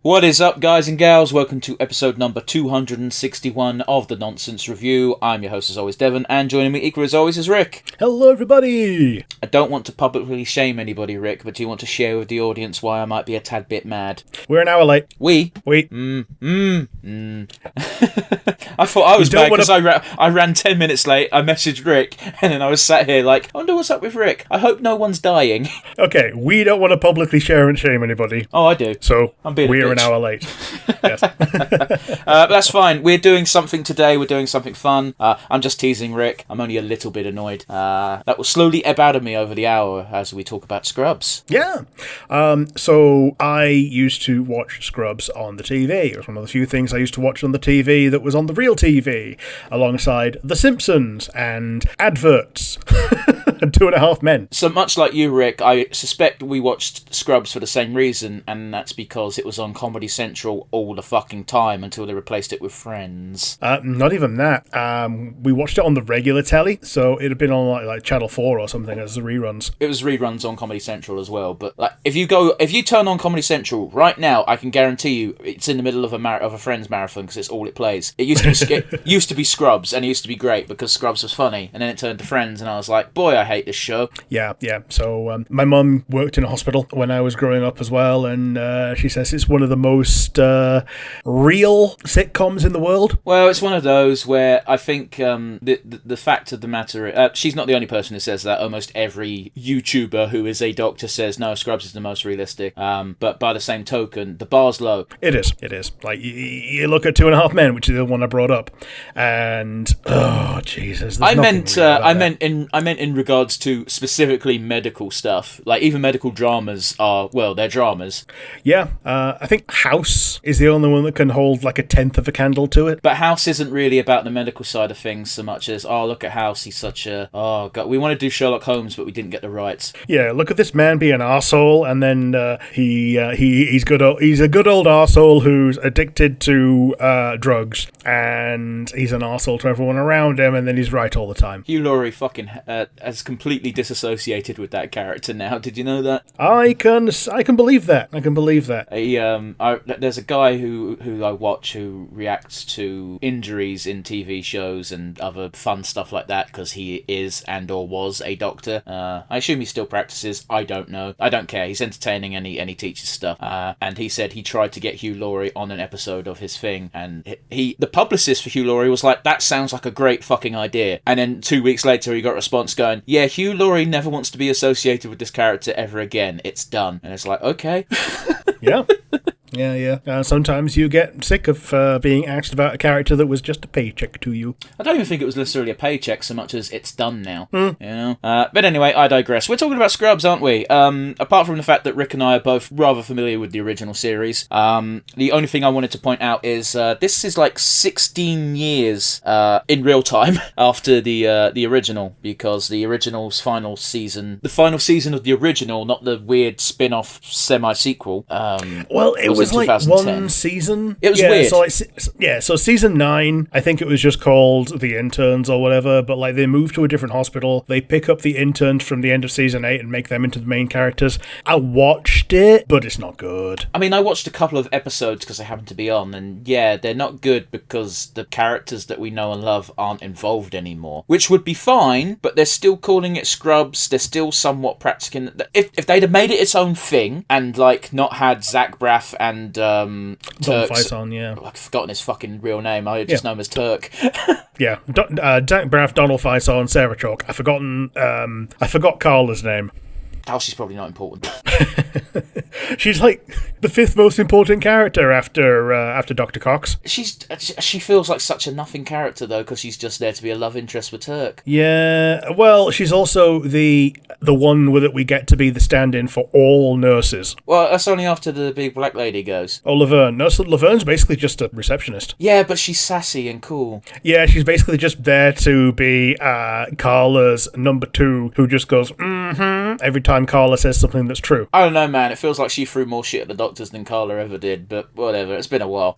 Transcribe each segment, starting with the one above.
What is up, guys and gals? Welcome to episode number 261 of The Nonsense Review. I'm your host, as always, Devon, and joining me equally as always is Rick. Hello, everybody! I don't want to publicly shame anybody, Rick, but do you want to share with the audience why I might be a tad bit mad? We're an hour late. We? We. I thought I was You don't bad because I ran 10 minutes late, I messaged Rick, and then I was sat here like, I wonder what's up with Rick. I hope no one's dying. Okay, we don't want to publicly share and shame anybody. Oh, I do. So, I'm being a we're bitch. an hour late. Yes. But that's fine. We're doing something today. We're doing something fun. I'm just teasing Rick. I'm only a little bit annoyed. That will slowly ebb out of me over the hour as we talk about Scrubs. Yeah. So, I used to watch Scrubs on the TV. It was one of the few things I used to watch on the TV that was on the real TV, alongside The Simpsons and adverts. And 2.5 Men. So much like you, Rick, I suspect we watched Scrubs for the same reason, and that's because it was on Comedy Central all the fucking time until they replaced it with Friends. Not even that. We watched it on the regular telly, so it had been on like Channel 4 or something as the reruns. It was reruns on Comedy Central as well, but like if you turn on Comedy Central right now, I can guarantee you it's in the middle of a Friends marathon because it's all it plays. It used to be Scrubs, and it used to be great because Scrubs was funny, and then it turned to Friends, and I was like, boy, I hate this show. Yeah. So my mum worked in a hospital when I was growing up as well, and she says it's one of the most real sitcoms in the world. Well, it's one of those where I think the fact of the matter, she's not the only person who says that. Almost every YouTuber who is a doctor says, no, Scrubs is the most realistic. But by the same token, the bar's low. It is. Like, you look at 2.5 Men, which is the one I brought up, and, oh, Jesus. I meant in regards to specifically medical stuff. Like, even medical dramas are, well, they're dramas. Yeah, I think House is the only one that can hold like a tenth of a candle to it. But House isn't really about the medical side of things so much as, oh, look at House, he's such a, oh, God, we want to do Sherlock Holmes, but we didn't get the rights. Yeah, look at this man be an arsehole, and then he's a good old arsehole who's addicted to drugs, and he's an arsehole to everyone around him, and then he's right all the time. Hugh Laurie fucking has completely disassociated with that character now. Did you know that? I can believe that. There's a guy who I watch who reacts to injuries in TV shows and other fun stuff like that because he is and or was a doctor. I assume he still practices. I don't know. I don't care. He's entertaining and he teaches stuff. And he said he tried to get Hugh Laurie on an episode of his thing, and the publicist for Hugh Laurie was like, that sounds like a great fucking idea. And then 2 weeks later he got a response going, yeah, Hugh Laurie never wants to be associated with this character ever again. It's done. And it's like, okay. Yeah. Yeah. Sometimes you get sick of being asked about a character that was just a paycheck to you. I don't even think it was necessarily a paycheck so much as it's done now. You know. But anyway, I digress. We're talking about Scrubs, aren't we? Apart from the fact that Rick and I are both rather familiar with the original series, the only thing I wanted to point out is this is like 16 years in real time after the original, because the original's final season of the original, not the weird spin-off semi-sequel. Well, it was like 2010. one season. It was weird. So season 9, I think it was just called The Interns or whatever, but like they move to a different hospital. They pick up the interns from the end of season 8 and make them into the main characters. I watched it, but it's not good. I mean, I watched a couple of episodes because they happened to be on, and yeah, they're not good because the characters that we know and love aren't involved anymore, which would be fine, but they're still calling it Scrubs. They're still somewhat practicing. If they'd have made it its own thing and like not had Zach Braff and Donald Faison, yeah. I've forgotten his fucking real name. I just know him as Turk. Yeah, Zach Braff, Donald Faison, Sarah Chalk. I forgot Carla's name. Oh, she's probably not important. She's like the 5th most important character after Dr. Cox. She feels like such a nothing character though, because she's just there to be a love interest with Turk. Yeah, well, she's also the one that we get to be the stand-in for all nurses. Well, that's only after the big black lady goes. Oh, Laverne. Nurse Laverne's basically just a receptionist. Yeah, but she's sassy and cool. Yeah, she's basically just there to be Carla's number 2, who just goes, every time Carla says something that's true. I don't know, man. It feels like she threw more shit at the doctors than Carla ever did, but whatever. It's been a while.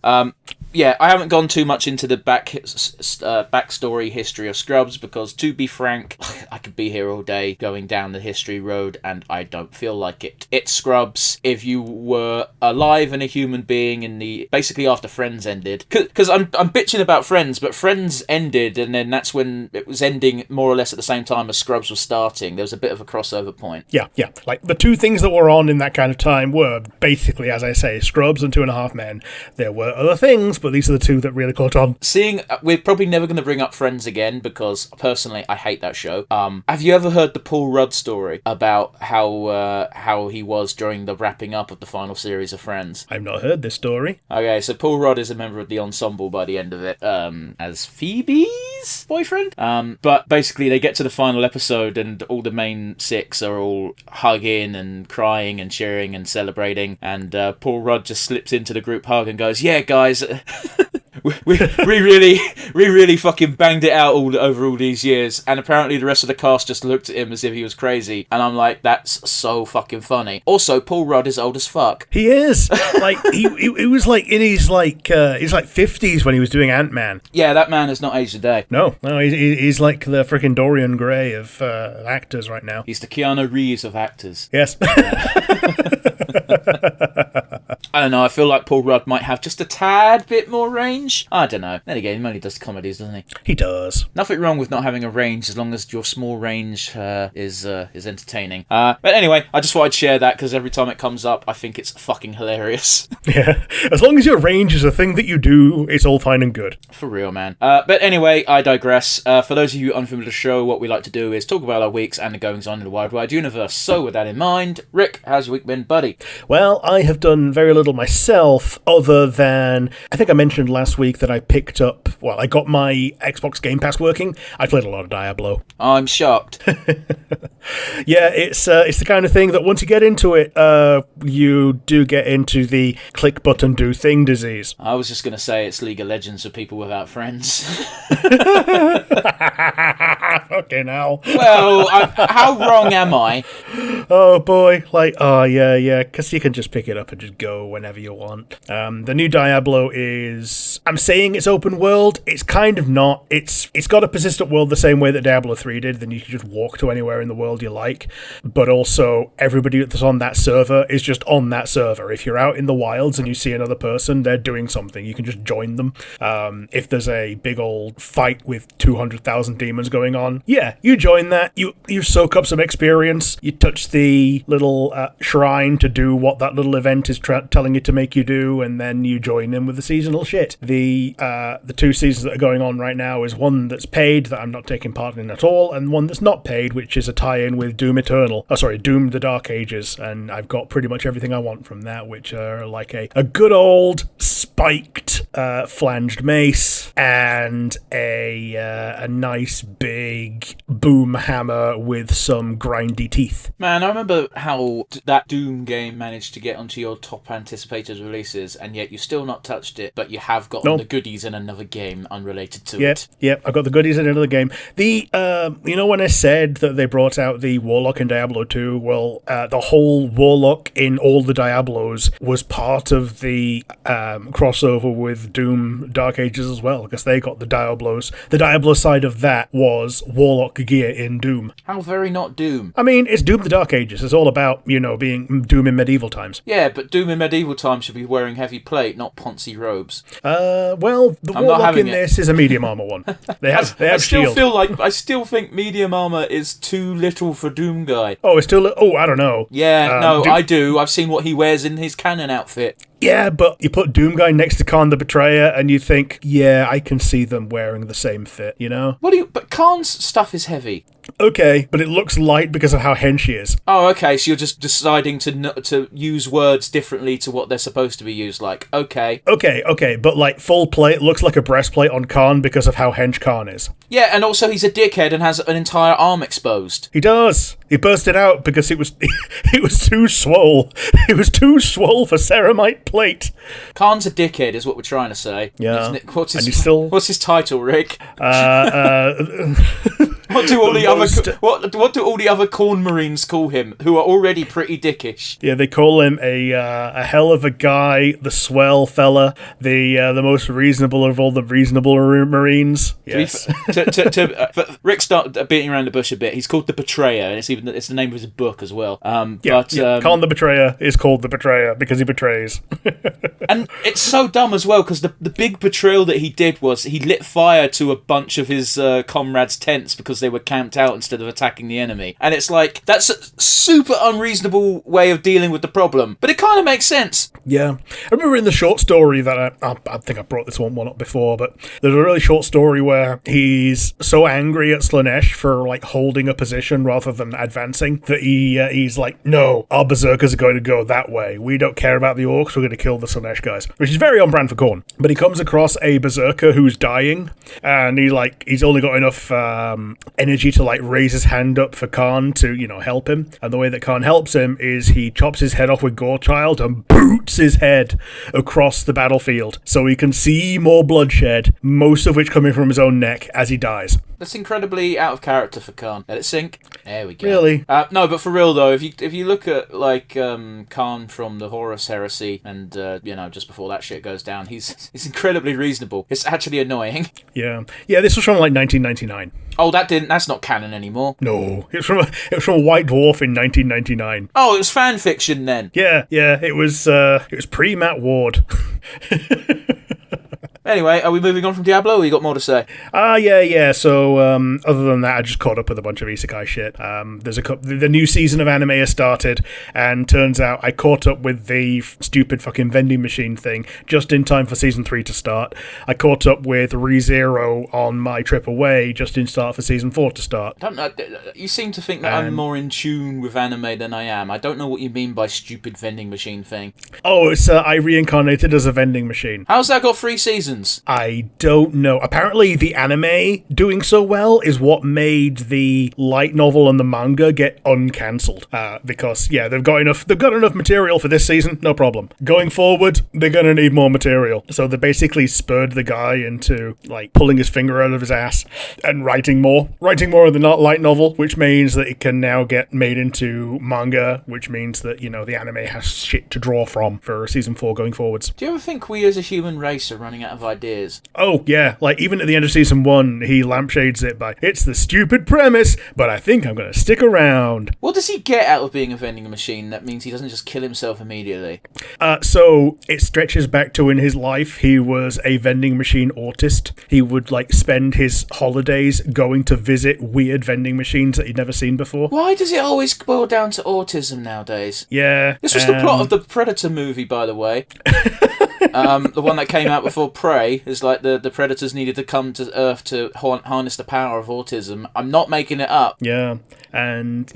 Yeah, I haven't gone too much into the backstory history of Scrubs because, to be frank, I could be here all day going down the history road and I don't feel like it. It's Scrubs. If you were alive and a human being basically after Friends ended, because I'm bitching about Friends, but Friends ended and then that's when it was ending more or less at the same time as Scrubs was starting. There was a bit of a crossover point. Yeah. Like, the two things that were on in that kind of time were basically, as I say, Scrubs and Two and a Half Men. There were other things, but these are the two that really caught on. We're probably never going to bring up Friends again because, personally, I hate that show. Have you ever heard the Paul Rudd story about how he was during the wrapping up of the final series of Friends? I've not heard this story. Okay, so Paul Rudd is a member of the ensemble by the end of it, as Phoebe's boyfriend. But basically, they get to the final episode and all the main six are all hugging and crying and cheering and celebrating, and Paul Rudd just slips into the group hug and goes, "Yeah, guys." We really fucking banged it out over all these years, and apparently the rest of the cast just looked at him as if he was crazy, and I'm like, that's so fucking funny. Also, Paul Rudd is old as fuck. He is. Like, he was like in his like 50s when he was doing Ant-Man. Yeah, that man has not aged a day. No, he's like the freaking Dorian Gray of actors right now. He's the Keanu Reeves of actors. Yes. I don't know, I feel like Paul Rudd might have just a tad bit more range. I don't know. Then again, he only does comedies, doesn't he? He does. Nothing wrong with not having a range as long as your small range is entertaining. But anyway, I just thought I'd share that because every time it comes up, I think it's fucking hilarious. Yeah. As long as your range is a thing that you do, it's all fine and good. For real, man. But anyway, I digress. For those of you unfamiliar with the show, what we like to do is talk about our weeks and the goings-on in the wide universe. So with that in mind, Rick, how's your week been, buddy? Well, I have done very little myself, other than, I think I mentioned last week that I got my Xbox Game Pass working. I played a lot of Diablo. I'm shocked. Yeah, it's the kind of thing that once you get into it, you do get into the click button do thing disease. I was just going to say it's League of Legends for people without friends. Fucking hell. Well, how wrong am I? Oh boy, yeah, because you can just pick it up and just go whenever you want. The new Diablo is, I'm saying it's open world, it's kind of not. It's got a persistent world the same way that Diablo 3 did, then you can just walk to anywhere in the world you like, but also everybody that's on that server is just on that server. If you're out in the wilds and you see another person, they're doing something, you can just join them. If there's a big old fight with 200,000 demons going on, yeah, you join that, you soak up some experience, you touch the little shrine to do what that little event is telling you to make you do, and then you join in with the seasonal shit. The two seasons that are going on right now is one that's paid, that I'm not taking part in at all, and one that's not paid, which is a tie-in with Doom Eternal. Doom the Dark Ages, and I've got pretty much everything I want from that, which are like a good old spiked flanged mace and a nice big boom hammer with some grindy teeth. Man, I remember how that Doom game managed to get onto your top anticipated releases, and yet you still not touched it, but you have gotten the goodies in another game unrelated to it. Yep, I've got the goodies in another game. The when I said that they brought out the Warlock in Diablo 2, well, the whole Warlock in all the Diablos was part of the crossover with Doom Dark Ages as well, because they got the Diablos. The Diablo side of that was Warlock gear in Doom. How very not Doom. I mean, it's Doom the Dark Ages. It's all about, being Doom in medieval times. Yeah, but Doom in medieval times should be wearing heavy plate, not poncy robes. Well, the Warlock in this is a medium armor one. They have shield. I still think medium armor is too little for Doom guy. Oh, it's too I don't know. Yeah, I do. I've seen what he wears in his canon outfit. Yeah, but you put Doom Guy next to Khan the Betrayer, and you think, yeah, I can see them wearing the same fit, But Khan's stuff is heavy. Okay, but it looks light because of how hench he is. Oh, okay, so you're just deciding to use words differently to what they're supposed to be used like. Okay, but like full plate looks like a breastplate on Khan because of how hench Khan is. Yeah, and also he's a dickhead and has an entire arm exposed. He does. He burst it out because it was too swole. It was too swole for ceramite plate. Khan's a dickhead is what we're trying to say. Yeah. What's his title, Rick? What do all the most- other what do all the other corn marines call him, who are already pretty dickish? Yeah, they call him a hell of a guy, the swell fella, the most reasonable of all the reasonable Marines. Yes. Rick start beating around the bush a bit. He's called the Betrayer, and it's the name of his book as well. Khan the Betrayer is called the Betrayer because he betrays. And it's so dumb as well, because the big betrayal that he did was he lit fire to a bunch of his comrades' tents because they were camped out instead of attacking the enemy. And it's like, that's a super unreasonable way of dealing with the problem, but it kind of makes sense. Yeah. I remember in the short story that I think I brought this one up before, but there's a really short story where he's so angry at Slaanesh for like holding a position rather than advancing that he's like, no, our berserkers are going to go that way. We don't care about the orcs. We're going to kill the Slaanesh guys, which is very on brand for Khorne. But he comes across a berserker who's dying, and he's only got enough energy to like raise his hand up for Khan to help him. And the way that Khan helps him is he chops his head off with Gorechild and boots his head across the battlefield so he can see more bloodshed, most of which coming from his own neck as he dies. That's incredibly out of character for Khan. Let it sink. There we go. Really? No, but for real though, if you look at like Khan from the Horus Heresy, and just before that shit goes down, he's incredibly reasonable. It's actually annoying. Yeah. This was from like 1999. Oh, that's not canon anymore. No, it was from a White Dwarf in 1999. Oh, it was fan fiction then. Yeah, it was pre Matt Ward. Anyway, are we moving on from Diablo, or you got more to say? Yeah. So, other than that, I just caught up with a bunch of isekai shit. The new season of anime has started, and turns out I caught up with the stupid fucking vending machine thing just in time for season 3 to start. I caught up with ReZero on my trip away just in time for season 4 to start. You seem to think that I'm more in tune with anime than I am. I don't know what you mean by stupid vending machine thing. Oh, it's I reincarnated as a vending machine. How's that got 3 seasons? I don't know. Apparently, the anime doing so well is what made the light novel and the manga get uncancelled. Because they've got enough material for this season, no problem. Going forward, they're gonna need more material. So they basically spurred the guy into like pulling his finger out of his ass and writing more of the light novel, which means that it can now get made into manga, which means that the anime has shit to draw from for season 4 going forwards. Do you ever think we as a human race are running out of ideas? Oh, yeah. Like, even at the end of season 1, he lampshades it by, it's the stupid premise, but I think I'm going to stick around. What does he get out of being a vending machine that means he doesn't just kill himself immediately? So, it stretches back to in his life, he was a vending machine autist. He would, spend his holidays going to visit weird vending machines that he'd never seen before. Why does it always boil down to autism nowadays? Yeah. This was the plot of the Predator movie, by the way. The one that came out before Prey is like the Predators needed to come to Earth to harness the power of autism. I'm not making it up. Yeah. And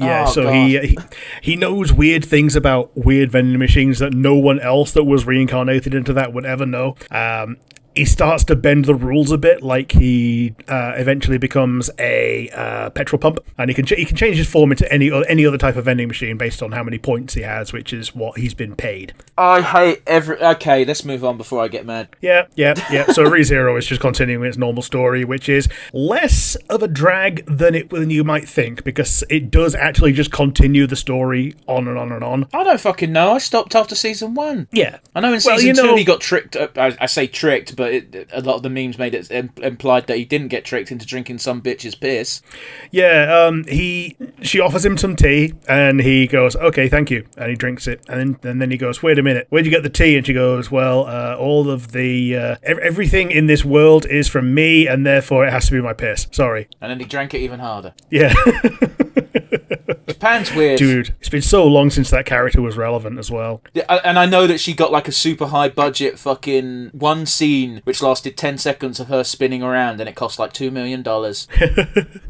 he knows weird things about weird vending machines that no one else that was reincarnated into that would ever know. He starts to bend the rules a bit, like he eventually becomes a petrol pump, and he can change his form into any other type of vending machine based on how many points he has, which is what he's been paid. I hate Okay, let's move on before I get mad. Yeah. So ReZero is just continuing its normal story, which is less of a drag than you might think, because it does actually just continue the story on and on and on. I don't fucking know. I stopped after season 1. Yeah. I know in season 2 he got tricked. I say tricked, but a lot of the memes made it implied that he didn't get tricked into drinking some bitch's piss. Yeah, she offers him some tea, and he goes, okay, thank you, and he drinks it, and then he goes, wait a minute, where'd you get the tea? And she goes, well, all of the everything in this world is from me, and therefore it has to be my piss. Sorry. And then he drank it even harder. Yeah. Japan's weird. Dude, it's been so long since that character was relevant as well. Yeah, and I know that she got like a super high budget fucking one scene which lasted 10 seconds of her spinning around, and it cost like $2 million.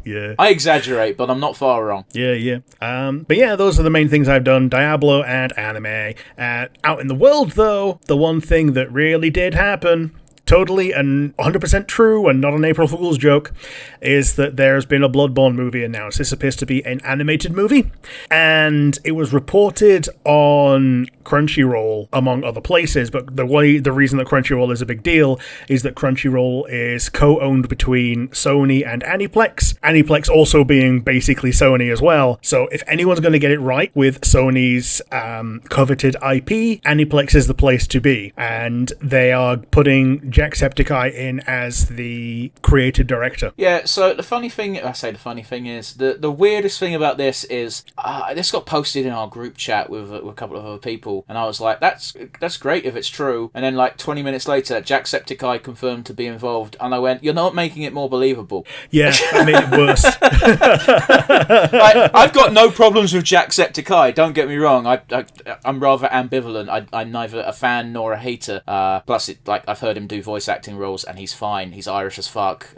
Yeah. I exaggerate, but I'm not far wrong. Yeah. But yeah, those are the main things I've done, Diablo and anime. Out in the world, though, the one thing that really did happen, totally and 100% true and not an April Fool's joke is that there's been a Bloodborne movie announced. This appears to be an animated movie, and it was reported on Crunchyroll, among other places, but the reason that Crunchyroll is a big deal is that Crunchyroll is co-owned between Sony and Aniplex. Aniplex also being basically Sony as well. So if anyone's going to get it right with Sony's coveted IP, Aniplex is the place to be. And they are putting Jacksepticeye in as the creative director. Yeah, so the funny thing is, the weirdest thing about this is, this got posted in our group chat with a couple of other people, and I was like, that's great if it's true. And then like 20 minutes later, Jacksepticeye confirmed to be involved, and I went, you're not making it more believable. Yeah, that made it worse. I've got no problems with Jacksepticeye, don't get me wrong. I'm rather ambivalent. I'm neither a fan nor a hater. Plus, I've heard him do voice acting roles, and he's fine. He's Irish as fuck.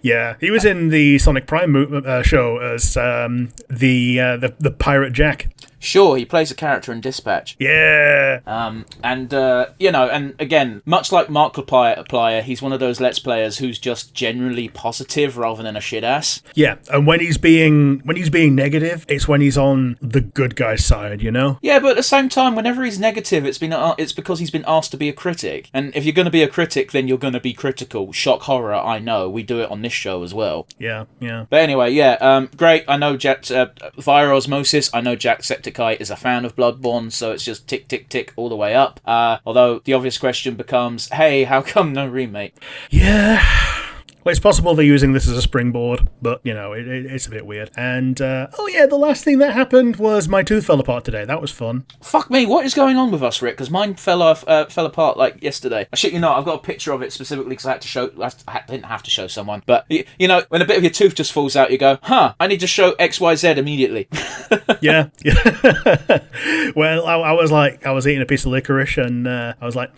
Yeah, he was in the Sonic Prime show as the Pirate Jack. Sure, he plays a character in Dispatch. Yeah. And again, much like Markiplier, he's one of those Let's Players who's just generally positive rather than a shit ass. Yeah, and when he's being negative, it's when he's on the good guy's side, you know? Yeah, but at the same time, whenever he's negative, it's because he's been asked to be a critic. And if you're going to be a critic, then you're going to be critical. Shock horror, I know. We do it on this show as well. Yeah. But anyway, great. I know via osmosis, I know Jacksepticeye is a fan of Bloodborne, so it's just tick, tick, tick all the way up. Although the obvious question becomes, hey, how come no remake? Yeah. Well, it's possible they're using this as a springboard, but, it's a bit weird. And, the last thing that happened was my tooth fell apart today. That was fun. Fuck me, what is going on with us, Rick? Because mine fell apart, like, yesterday. I shit you not, I've got a picture of it specifically because I didn't have to show someone. But, when a bit of your tooth just falls out, you go, I need to show XYZ immediately. Yeah. Well, I was eating a piece of licorice, and I was like,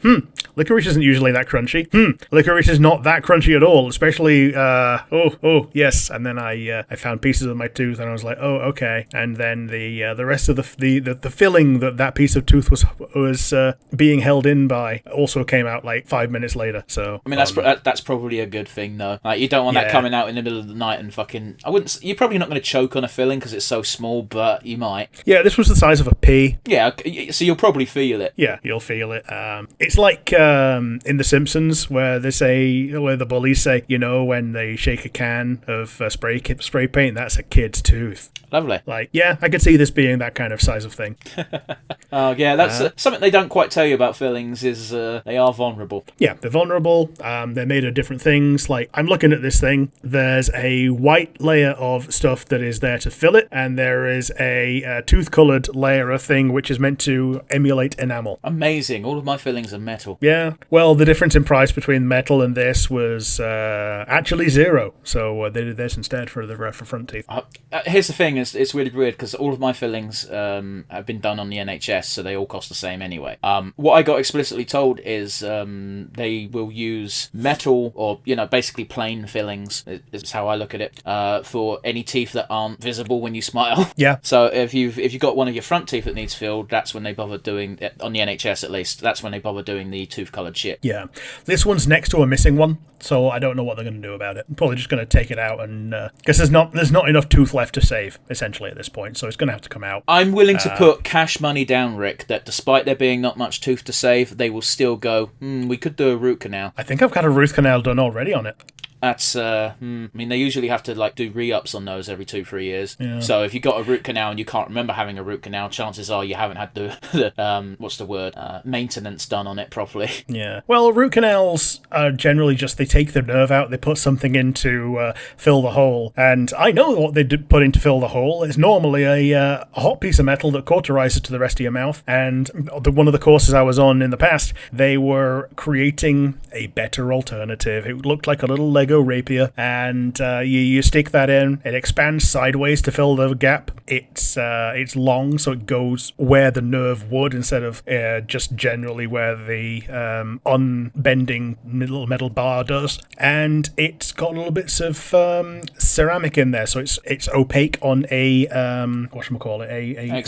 licorice isn't usually that crunchy. Licorice is not that crunchy at all, especially, yes. And then I found pieces of my tooth, and I was like, oh, okay. And then the rest of the filling that piece of tooth was being held in by also came out like 5 minutes later. So I mean, that's probably a good thing, though. Like, you don't want that coming out in the middle of the night and fucking. You're probably not going to choke on a filling because it's so small, but you might. Yeah, this was the size of a pea. Yeah, so you'll probably feel it. Yeah, you'll feel it. It's like in The Simpsons where the bullies say, when they shake a can of spray paint, that's a kid's tooth. Lovely. Like, yeah, I could see this being that kind of size of thing. That's something they don't quite tell you about fillings is they are vulnerable. Yeah, they're vulnerable. They're made of different things. Like, I'm looking at this thing. There's a white layer of stuff that is there to fill it, and there is a tooth-coloured layer of thing which is meant to emulate enamel. Amazing. All of my fillings are metal. Yeah. Well, the difference in price between metal and this was actually zero. So they did this instead for front teeth. Here's the thing. It's really weird because all of my fillings have been done on the NHS, so they all cost the same anyway. What I got explicitly told is they will use metal or basically plain fillings. Is how I look at it for any teeth that aren't visible when you smile. Yeah. So if you've got one of your front teeth that needs filled, that's when they bother doing it, on the NHS at least. That's when they bother doing the tooth coloured shit. Yeah. This one's next to a missing one, so I don't know what they're going to do about it. I'm probably just going to take it out and because there's not enough tooth left to save essentially at this point, so it's going to have to come out. I'm willing to put cash money down, Rick, that despite there being not much tooth to save, they will still go, we could do a root canal. I think I've got a root canal done already on it. That's, I mean, they usually have to, do re-ups on those every 2-3 years. Yeah. So if you got a root canal and you can't remember having a root canal, chances are you haven't had the maintenance done on it properly. Yeah. Well, root canals are generally just, they take the nerve out, they put something in to fill the hole. And I know what they put in to fill the hole. It's normally a hot piece of metal that cauterizes to the rest of your mouth. And one of the courses I was on in the past, they were creating a better alternative. It looked like a little Lego Lego rapier, and you stick that in. It expands sideways to fill the gap. It's long, so it goes where the nerve would instead of just generally where the unbending little metal bar does. And it's got little bits of ceramic in there, so it's opaque on a an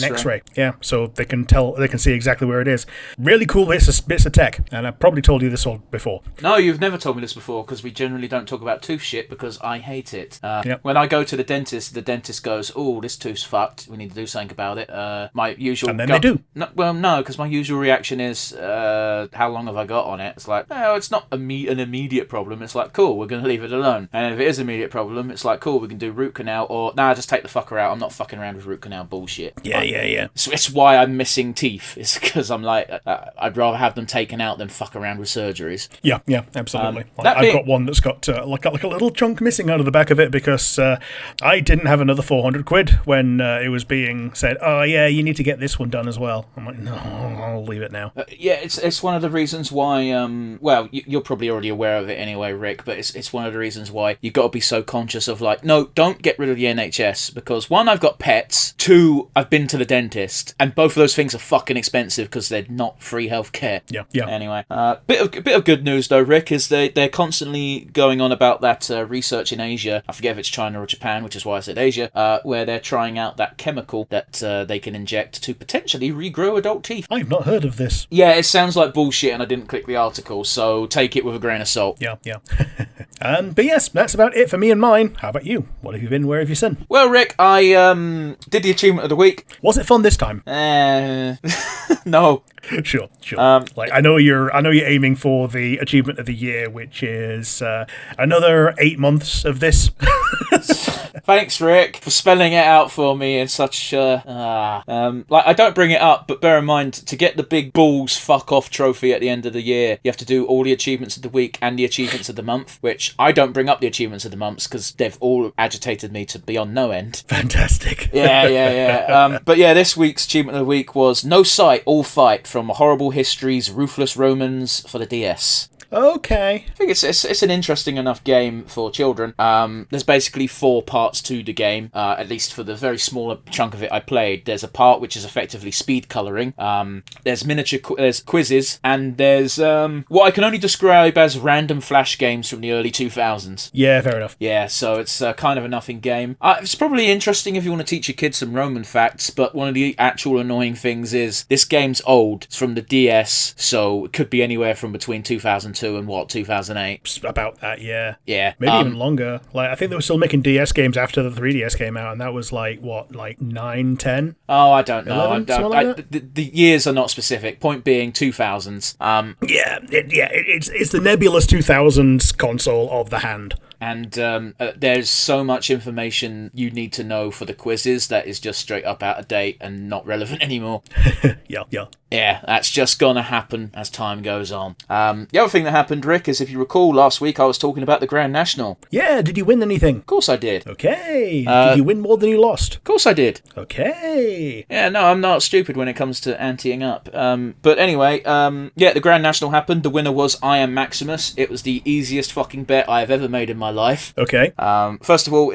X-ray. Yeah, so they can see exactly where it is. Really cool bits of tech, and I've probably told you this all before. No, you've never told me this before, because we generally don't talk about tooth shit because I hate it. Yep. When I go to the dentist goes, "Oh, this tooth's fucked. We need to do something about it." My usual and then they do. No, because my usual reaction is, "How long have I got on it?" It's like, "Oh, it's not an immediate problem." It's like, "Cool, we're going to leave it alone." And if it is an immediate problem, it's like, "Cool, we can do root canal," or "Nah, just take the fucker out. I'm not fucking around with root canal bullshit." Yeah. It's why I'm missing teeth. It's because I'm like, I'd rather have them taken out than fuck around with surgeries. Yeah, absolutely. I've got one that's got like a little chunk missing out of the back of it because I didn't have another 400 quid when it was being said, "Oh yeah, you need to get this one done as well." I'm like, no, I'll leave it now. It's one of the reasons why. You're probably already aware of it anyway, Rick. But it's one of the reasons why you've got to be so conscious of like, no, don't get rid of the NHS because one, I've got pets. Two, I've been to the dentist, and both of those things are fucking expensive because they're not free healthcare. Yeah. Anyway, bit of good news though, Rick, is they're constantly going on about that research in Asia. I forget if it's China or Japan, which is why I said Asia, where they're trying out that chemical that they can inject to potentially regrow adult teeth. I've not heard of this. Yeah, it sounds like bullshit, and I didn't click the article, so take it with a grain of salt. Yeah. But yes, that's about it for me and mine. How about you? What have you been? Where have you been? Well, Rick, I did the achievement of the week. Was it fun this time? No. Sure. I know you're aiming for the achievement of the year, which is another 8 months of this. Thanks, Rick, for spelling it out for me in such I don't bring it up, but bear in mind, to get the big balls fuck off trophy at the end of the year, you have to do all the achievements of the week and the achievements of the month, which I don't bring up the achievements of the months because they've all agitated me to beyond no end. Fantastic. Yeah. But yeah, this week's achievement of the week was No Sight, All Fight from Horrible History's Ruthless Romans for the DS. Okay. I think it's an interesting enough game for children. There's basically 4 parts to the game, at least for the very small chunk of it I played. There's a part which is effectively speed colouring. There's there's quizzes, and there's what I can only describe as random flash games from the early 2000s. Yeah, fair enough. Yeah, so it's kind of a nothing game. It's probably interesting if you want to teach your kids some Roman facts, but one of the actual annoying things is this game's old. It's from the DS, so it could be anywhere from between 2002 and 2008. About that, yeah. Yeah. Maybe even longer. Like, I think they were still making DS games after the 3DS came out, and that was like 9, 10? Oh, I don't know. 11, the years are not specific. Point being 2000s. It's the nebulous 2000s console of the hand. And there's so much information you need to know for the quizzes that is just straight up out of date and not relevant anymore. Yeah. Yeah, that's just gonna happen as time goes on. The other thing that happened, Rick, is if you recall, last week I was talking about the Grand National. Yeah, did you win anything? Of course I did. Okay. Did you win more than you lost? Of course I did. Okay. Yeah, no, I'm not stupid when it comes to anteing up. But anyway, the Grand National happened. The winner was I Am Maximus. It was the easiest fucking bet I have ever made in my life. Okay. First of all,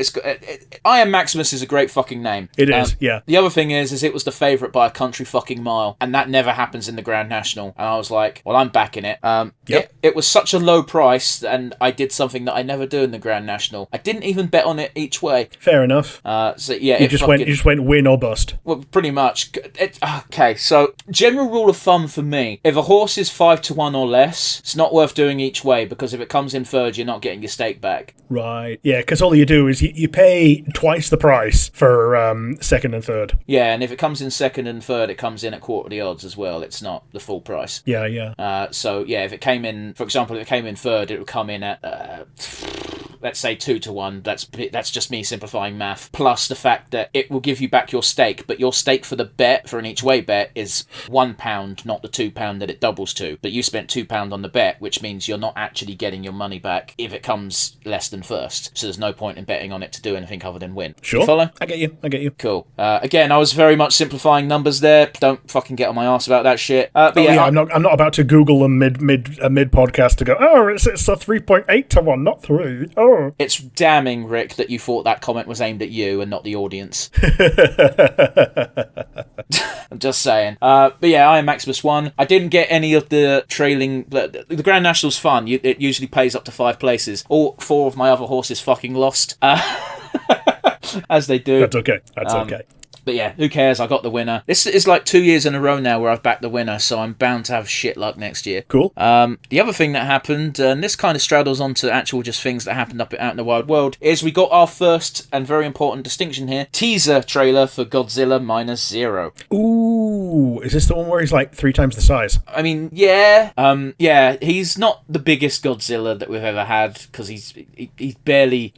I Am Maximus is a great fucking name. It is, yeah. The other thing is it was the favourite by a country fucking mile, and that never happens in the Grand National. And I was like, well, I'm backing it. It was such a low price, and I did something that I never do in the Grand National. I didn't even bet on it each way. Fair enough. You just went win or bust. Well, pretty much. Okay, so general rule of thumb for me: if a horse is 5-1 or less, it's not worth doing each way, because if it comes in third, you're not getting your stake back. Right. Yeah, because all you do is you pay twice the price for second and third. Yeah, and if it comes in second and third, it comes in at quarter the odds as well. It's not the full price. Yeah. So yeah, if it came in, for example, if it came in third, it would come in at let's say 2-1, that's just me simplifying math, plus the fact that it will give you back your stake, but your stake for the bet, for an each way bet, is £1, not the £2 that it doubles to. But you spent £2 on the bet, which means you're not actually getting your money back if it comes less than first. So there's no point in betting on it to do anything other than win. Sure. You follow? I get you. Cool. Again, I was very much simplifying numbers there. Don't fucking get on my ass about that shit. But I'm not about to Google a mid podcast to go, oh, it's a 3.8 to 1, not 3. Oh. It's damning, Rick, that you thought that comment was aimed at you and not the audience. I'm just saying. But yeah, I am Maximus 1. I didn't get any of the trailing... The Grand National's fun. It usually pays up to 5 places. All 4 of my other horses fucking lost. As they do. That's okay. Okay. But yeah, who cares? I got the winner. This is like 2 years in a row now where I've backed the winner, so I'm bound to have shit luck next year. Cool. The other thing that happened, and this kind of straddles onto actual just things that happened out in the wild world, is we got our first and very important distinction here, teaser trailer for Godzilla Minus Zero. Ooh, is this the one where he's like 3 times the size? I mean, yeah. Yeah, he's not the biggest Godzilla that we've ever had, because he's barely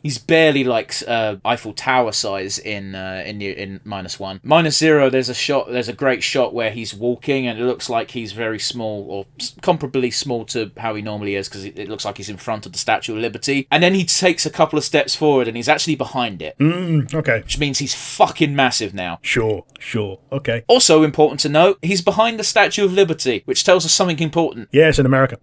like Eiffel Tower size in Minus One. Minus Zero, there's a great shot where he's walking and it looks like he's very small, or comparably small to how he normally is, because it looks like he's in front of the Statue of Liberty, and then he takes a couple of steps forward and he's actually behind it. Okay. Which means he's fucking massive now. Sure. Okay. Also important to note, he's behind the Statue of Liberty, which tells us something important. Yes, in America.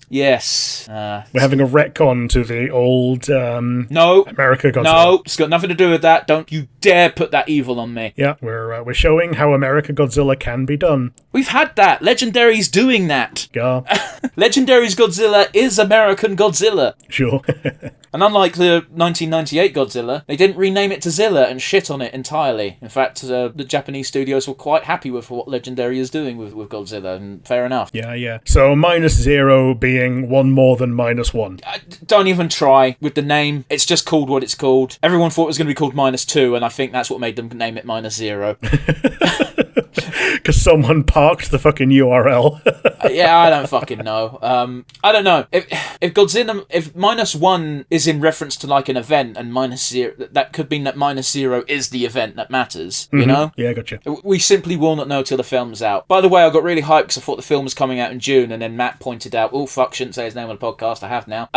Yes. We're having a retcon to the old No. America Godzilla. No, it's got nothing to do with that. Don't you dare put that evil on me. Yeah, we're showing how America Godzilla can be done. We've had that. Legendary's doing that. Yeah. Legendary's Godzilla is American Godzilla. Sure. And unlike the 1998 Godzilla, they didn't rename it to Zilla and shit on it entirely. In fact, the Japanese studios were quite happy with what Legendary is doing with Godzilla, and fair enough. Yeah. So Minus Zero being one more than Minus One. Don't even try with the name. It's just called what it's called. Everyone thought it was going to be called Minus Two, and I think that's what made them name it Minus Zero. Because someone parked the fucking URL. Yeah, I don't fucking know. I don't know. If Minus One is in reference to like an event, and Minus Zero, that could mean that Minus Zero is the event that matters, you know? Yeah, gotcha. We simply will not know till the film's out. By the way, I got really hyped because I thought the film was coming out in June, and then Matt pointed out, oh fuck, shouldn't say his name on the podcast, I have now,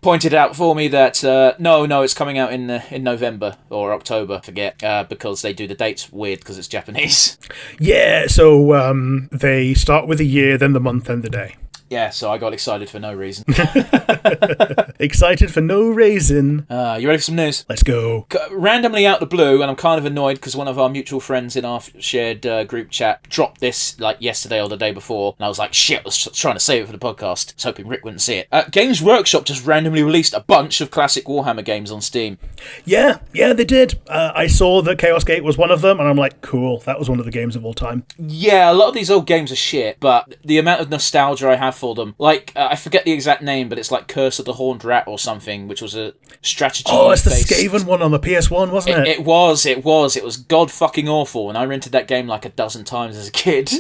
pointed out for me that, no, it's coming out in November, or October, forget, because they do the dates weird because it's Japanese. Yeah, so they start with the year, then the month, then the day. Yeah, so I got excited for no reason. Excited for no reason. You ready for some news? Let's go. Randomly out the blue, and I'm kind of annoyed because one of our mutual friends in our shared group chat dropped this like yesterday or the day before, and I was like, shit, I was trying to save it for the podcast. I was hoping Rick wouldn't see it. Games Workshop just randomly released a bunch of classic Warhammer games on Steam. Yeah, they did. I saw that Chaos Gate was one of them, and I'm like, cool, that was one of the games of all time. Yeah, a lot of these old games are shit, but the amount of nostalgia I have for them, like, I forget the exact name, but it's like Curse of the Horned Rat or something, which was a strategy. Oh, it's the Skaven one on the PS1, wasn't it? It was god fucking awful, and I rented that game like a dozen times as a kid.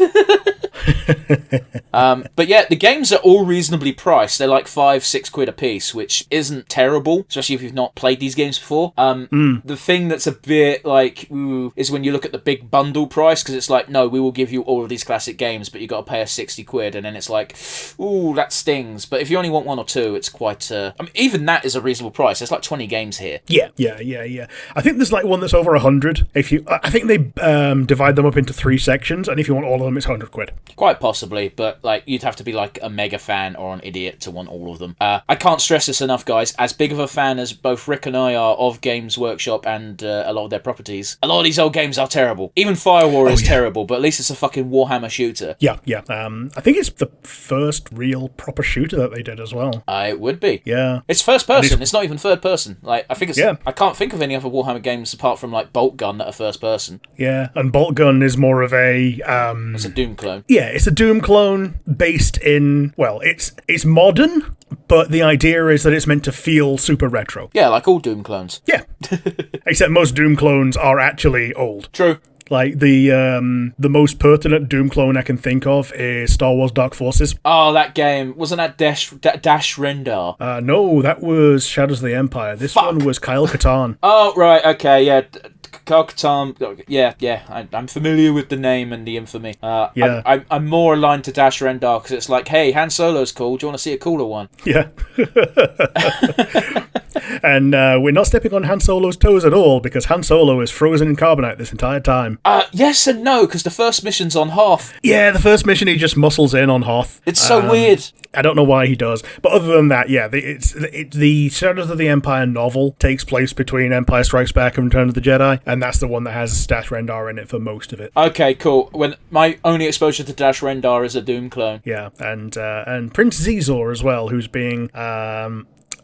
But yeah, the games are all reasonably priced. They're like £5-6 a piece, which isn't terrible, especially if you've not played these games before. The thing that's a bit like, ooh, is when you look at the big bundle price, because it's like, no, we will give you all of these classic games, but you got to pay us £60, and then it's like, ooh, that stings. But if you only want one or two, it's quite... I mean, even that is a reasonable price. There's like 20 games here. Yeah. I think there's like one that's over 100. I think they divide them up into 3 sections, and if you want all of them, it's £100. Quite possibly, but like you'd have to be like a mega fan or an idiot to want all of them. I can't stress this enough, guys. As big of a fan as both Rick and I are of Games Workshop and a lot of their properties, a lot of these old games are terrible. Even Firewar is terrible, but at least it's a fucking Warhammer shooter. Yeah. I think it's the first real proper shooter that they did as well. It would be. Yeah. It's first person. It's not even third person. Like, I think it's... Yeah. I can't think of any other Warhammer games apart from like Bolt Gun that are first person. Yeah, and Bolt Gun is more of a... It's a Doom clone. Yeah, it's a Doom clone based in... Well, it's modern, but the idea is that it's meant to feel super retro. Yeah, like all Doom clones. Yeah. Except most Doom clones are actually old. True. Like the most pertinent Doom clone I can think of is Star Wars Dark Forces. Oh, that game. Wasn't that Dash Rendar? No, that was Shadows of the Empire. This one was Kyle Katarn. Oh, right, okay, yeah. Kyle Katarn, yeah, I'm familiar with the name and the infamy. Yeah. I'm more aligned to Dash Rendar because it's like, hey, Han Solo's cool. Do you want to see a cooler one? Yeah. And we're not stepping on Han Solo's toes at all because Han Solo is frozen in carbonite this entire time. Yes and no, because the first mission's on Hoth. Yeah, the first mission he just muscles in on Hoth. It's so weird. I don't know why he does, but other than that, yeah, the Shadows of the Empire novel takes place between Empire Strikes Back and Return of the Jedi, and that's the one that has Dash Rendar in it for most of it. Okay, cool. When my only exposure to Dash Rendar is a Doom clone. Yeah, and Prince Xizor as well, who's being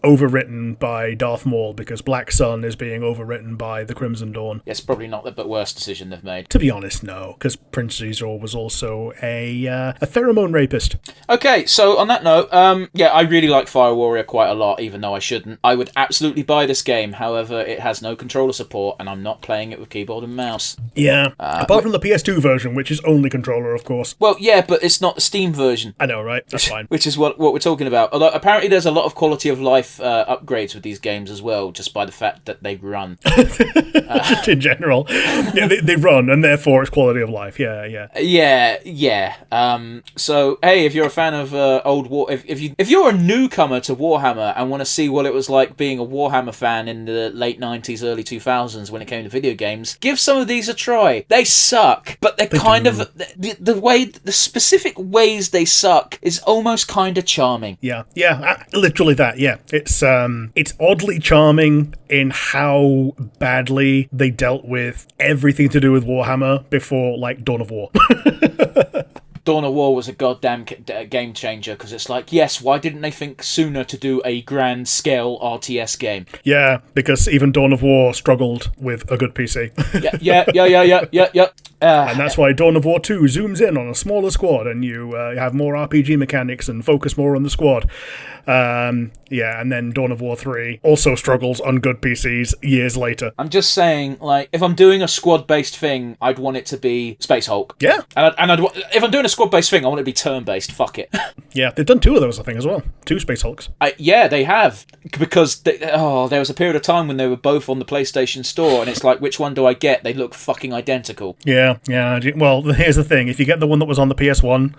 overwritten by Darth Maul because Black Sun is being overwritten by the Crimson Dawn. It's probably not the worst decision they've made. To be honest, no, because Prince Xizor was also a pheromone rapist. Okay, so on that note, yeah, I really like Fire Warrior quite a lot, even though I shouldn't. I would absolutely buy this game, however, it has no controller support, and I'm not playing it with keyboard and mouse. Yeah, apart from the PS2 version, which is only controller, of course. Well, yeah, but it's not the Steam version. I know, right? That's fine. Which is what we're talking about. Although apparently there's a lot of quality of life upgrades with these games as well, just by the fact that they run. In general, yeah, they run, and therefore it's quality of life. Yeah. So hey, if you're a fan of old War, if you're a newcomer to Warhammer and want to see what it was like being a Warhammer fan in the late 90s, early 2000s when it came to video games, give some of these a try. They suck, but they're kind of the specific ways they suck is almost kind of charming. Yeah, literally that. Yeah, it's oddly charming in how badly they dealt with everything to do with Warhammer before, like, Dawn of War. Dawn of War was a goddamn game changer because it's like, yes, why didn't they think sooner to do a grand scale RTS game? Yeah, because even Dawn of War struggled with a good PC. Yeah. And that's why Dawn of War 2 zooms in on a smaller squad and you have more RPG mechanics and focus more on the squad. Yeah, and then Dawn of War 3 also struggles on good PCs years later. I'm just saying, like, if I'm doing a squad-based thing, I'd want it to be Space Hulk. Yeah. If I'm doing a squad-based thing, I want it to be turn-based. Fuck it. Yeah, they've done 2 of those, I think, as well. 2 Space Hulks. Yeah, they have. Because, there was a period of time when they were both on the PlayStation Store, and it's like, which one do I get? They look fucking identical. Yeah. Well, here's the thing. If you get the one that was on the PS1,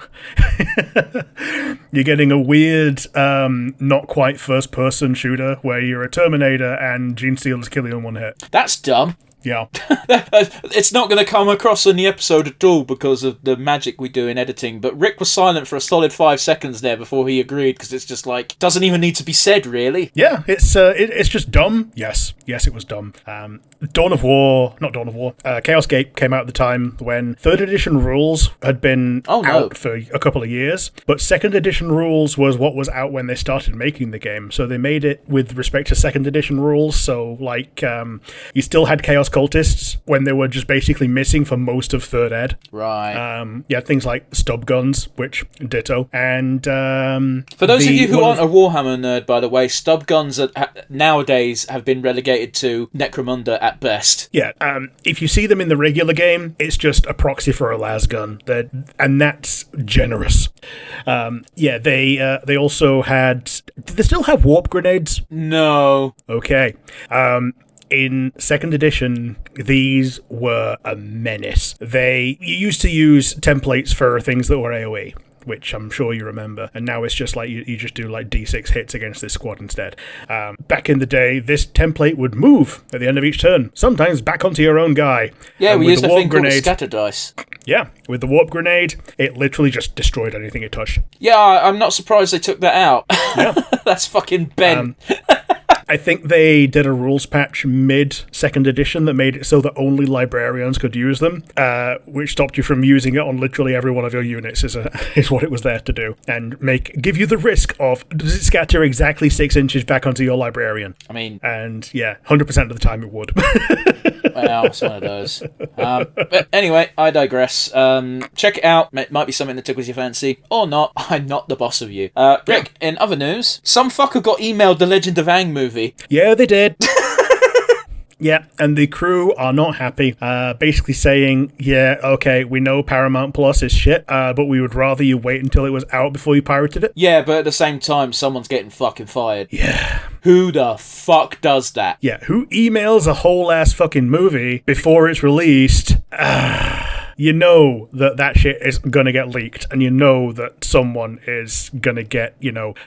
you're getting a weird, not quite first-person shooter where you're a Terminator and Gene Stealer's kill you in one hit. That's dumb. Yeah. It's not going to come across in the episode at all because of the magic we do in editing, but Rick was silent for a solid 5 seconds there before he agreed, because it's just like, doesn't even need to be said, really. Yeah, it's just dumb. Yes, it was dumb. Chaos Gate came out at the time when 3rd edition rules had been out for a couple of years, but 2nd edition rules was what was out when they started making the game, so they made it with respect to 2nd edition rules, so like, you still had Chaos Cultists when they were just basically missing for most of 3rd ed. Right. Yeah, things like stub guns, which ditto, and for those of you who aren't a Warhammer nerd, by the way, stub guns nowadays have been relegated to Necromunda at best. Yeah, if you see them in the regular game, it's just a proxy for a las gun, and that's generous. Yeah, they also had. Did they still have warp grenades? No. Okay. In 2nd edition, these were a menace. You used to use templates for things that were AoE, which I'm sure you remember, and now it's just like you just do like D6 hits against this squad instead. Back in the day, this template would move at the end of each turn, sometimes back onto your own guy. Yeah, we used a thing called scatter dice. Yeah, with the warp grenade, it literally just destroyed anything it touched. Yeah, I'm not surprised they took that out. Yeah. That's fucking Ben. I think they did a rules patch mid-2nd edition that made it so that only librarians could use them, which stopped you from using it on literally every one of your units is what it was there to do. And give you the risk of, does it scatter exactly 6 inches back onto your librarian? I mean... And yeah, 100% of the time it would. Well, it's one of those. But anyway, I digress. Check it out. It might be something that tickles your fancy. Or not. I'm not the boss of you. Rick, in other news, some fucker got emailed the Legend of Aang movie. Yeah, they did. Yeah, and the crew are not happy, basically saying, yeah, okay, we know Paramount Plus is shit, but we would rather you wait until it was out before you pirated it. Yeah, but at the same time, someone's getting fucking fired. Yeah. Who the fuck does that? Yeah, who emails a whole ass fucking movie before it's released? You know that shit is gonna get leaked, and you know that someone is gonna get,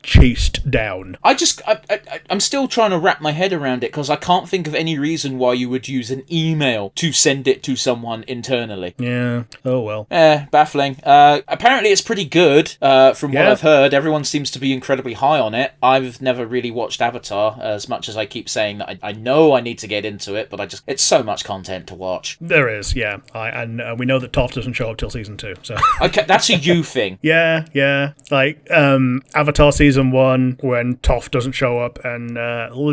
chased down. I'm still trying to wrap my head around it, because I can't think of any reason why you would use an email to send it to someone internally. Yeah, oh well. Baffling. Apparently it's pretty good, from what Yeah. I've heard. Everyone seems to be incredibly high on it. I've never really watched Avatar, as much as I keep saying that I know I need to get into it, but it's so much content to watch. There is, yeah. And we know that Toph doesn't show up till season 2, so... Okay, that's a you thing. Yeah. Like, Avatar season 1, when Toph doesn't show up, and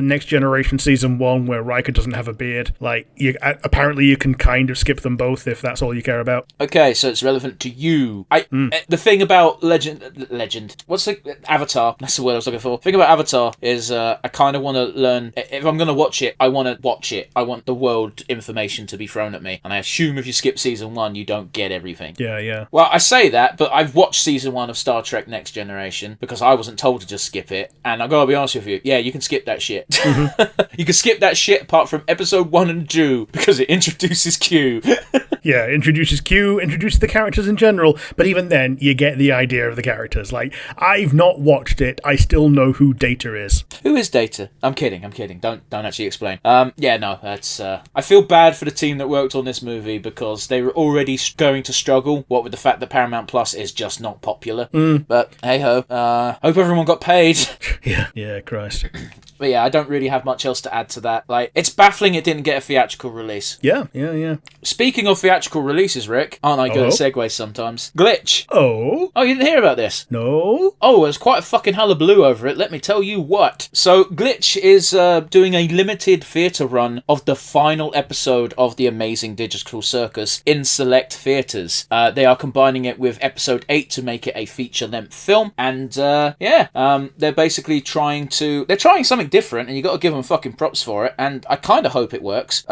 Next Generation season 1, where Riker doesn't have a beard. Like, apparently you can kind of skip them both if that's all you care about. Okay, so it's relevant to you. The thing about Legend... What's the... Avatar, that's the word I was looking for. The thing about Avatar is I kind of want to learn... If I'm going to watch it, I want to watch it. I want the world information to be thrown at me. And I assume if you skip season 1, you don't get everything. Yeah. Well, I say that, but I've watched season 1 of Star Trek Next Generation because I wasn't told to just skip it. And I gotta be honest with you, yeah, you can skip that shit. You can skip that shit apart from episode 1 and 2 because it introduces Q. Yeah, introduces Q, introduces the characters in general, but even then, you get the idea of the characters. Like, I've not watched it, I still know who Data is. Who is Data? I'm kidding. Don't actually explain. Yeah, no, that's... I feel bad for the team that worked on this movie because they were already going to struggle, what with the fact that Paramount Plus is just not popular. But, hey-ho, hope everyone got paid. Yeah, Christ. But yeah, I don't really have much else to add to that. Like, it's baffling it didn't get a theatrical release. Yeah. Speaking of theatrical releases, Rick, aren't I good at segues sometimes? Glitch. Oh, you didn't hear about this? no? Oh, there's quite a fucking hullabaloo over it, let me tell you what. So, Glitch is doing a limited theatre run of the final episode of The Amazing Digital Circus in select theatres. They are combining it with episode 8 to make it a feature-length film, and they're basically trying something different, and you got to give them fucking props for it, and I kind of hope it works,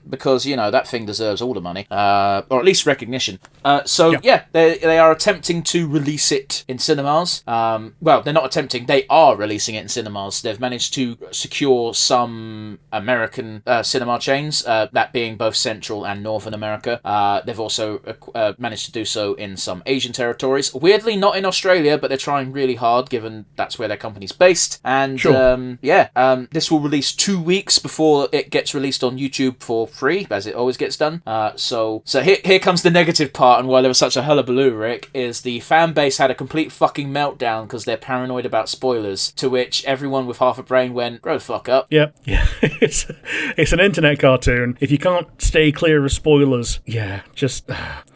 because, that thing deserves all the money, or at least recognition. They are attempting to release it in cinemas. Well, they're not attempting, they are releasing it in cinemas. They've managed to secure some American cinema chains, that being both Central and Northern America. They've also managed to do so in some Asian territories. Weirdly, not in Australia, but they're trying really hard, given that's where their company's based. And, this will release 2 weeks before it gets released on YouTube for free, as it always gets done. So here comes the negative part, and why there was such a hullabaloo, Rick, is the fan base had a complete fucking meltdown because they're paranoid about spoilers, to which everyone with half a brain went, grow the fuck up. Yeah. It's an internet cartoon. If you can't stay clear of spoilers, just...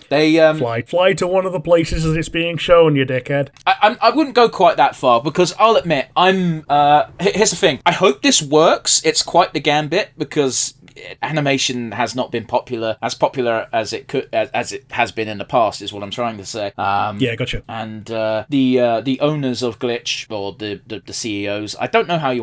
They fly to one of the places as it's being shown, you dickhead. I wouldn't go quite that far, because I'll admit, here's the thing. I hope this works. It's quite the gambit, because animation has not been as popular as it could, as it has been in the past, is what I'm trying to say. Gotcha. And the owners of Glitch, or the CEOs, I don't know what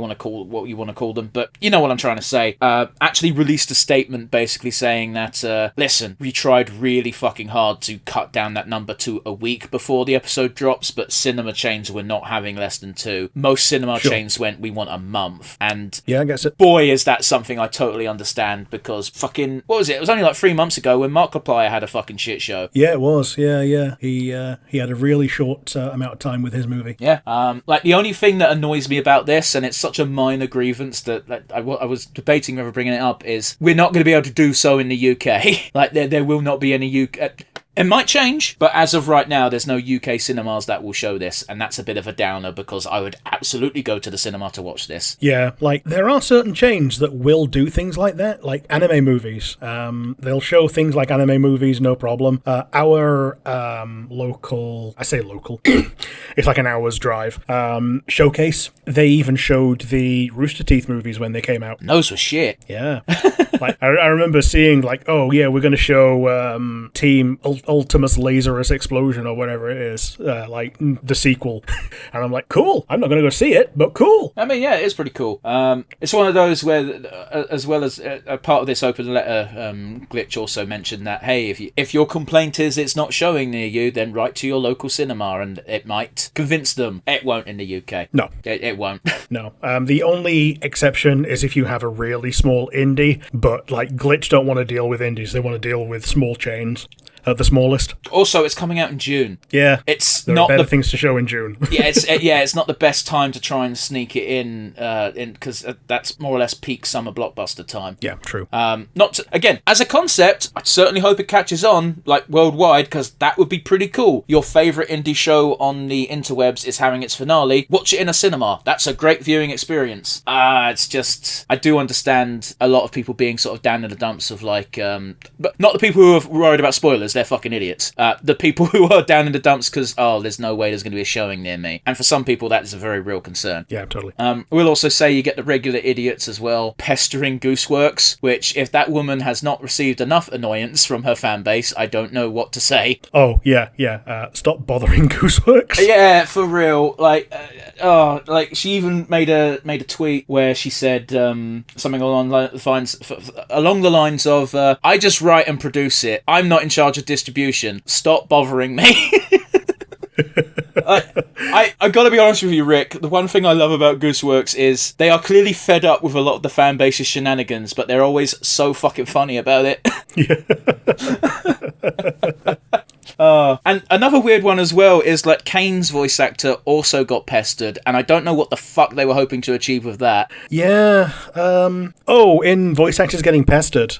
you want to call them, but you know what I'm trying to say, actually released a statement basically saying that, listen, we tried really fucking hard to cut down that number to a week before the episode drops, but cinema chains were not having less than 2. Most cinema chains went, we want a month. And I guess it. Boy, is that something I totally understand, because fucking, what was it? It was only like 3 months ago when Markiplier had a fucking shit show. Yeah, it was. Yeah. He had a really short amount of time with his movie. Yeah. Like, the only thing that annoys me about this, and it's such a minor grievance that I was debating whether bringing it up, is we're not going to be able to do so in the UK. Like, there will not be any UK... It might change, but as of right now, there's no UK cinemas that will show this, and that's a bit of a downer, because I would absolutely go to the cinema to watch this. Yeah, like, there are certain chains that will do things like that, like anime movies. They'll show things like anime movies, no problem. Our local, I say local, it's like an hour's drive, Showcase, they even showed the Rooster Teeth movies when they came out. Those were shit. Yeah. Like, I remember seeing, like, oh, yeah, we're going to show Team Ultimus Lazarus Explosion or whatever it is, like the sequel. And I'm like, cool. I'm not going to go see it, but cool. I mean, yeah, it is pretty cool. It's one of those where, as well as a part of this open letter, Glitch also mentioned that, hey, if your complaint is it's not showing near you, then write to your local cinema and it might convince them. It won't in the UK. No. It won't. No. The only exception is if you have a really small indie, but like Glitch don't want to deal with indies. They want to deal with small chains. The smallest. Also, it's coming out in June. Yeah, it's there not are better things to show in June. it's not the best time to try and sneak it in because that's more or less peak summer blockbuster time. Yeah, true. Again, as a concept, I certainly hope it catches on like worldwide because that would be pretty cool. Your favourite indie show on the interwebs is having its finale. Watch it in a cinema. That's a great viewing experience. It's just I do understand a lot of people being sort of down in the dumps of like, but not the people who are worried about spoilers. They're fucking idiots. The people who are down in the dumps because, there's no way there's going to be a showing near me. And for some people, that is a very real concern. Yeah, totally. We'll also say you get the regular idiots as well, pestering Gooseworks, which, if that woman has not received enough annoyance from her fan base, I don't know what to say. Oh, yeah. Stop bothering Gooseworks. Yeah, for real. Like she even made a tweet where she said something along the lines of, I just write and produce it. I'm not in charge of distribution. Stop bothering me. I gotta be honest with you, Rick. The one thing I love about Gooseworks is they are clearly fed up with a lot of the fan base's shenanigans, but they're always so fucking funny about it. And another weird one as well is like Kane's voice actor also got pestered, and I don't know what the fuck they were hoping to achieve with that. Yeah. In voice actors getting pestered,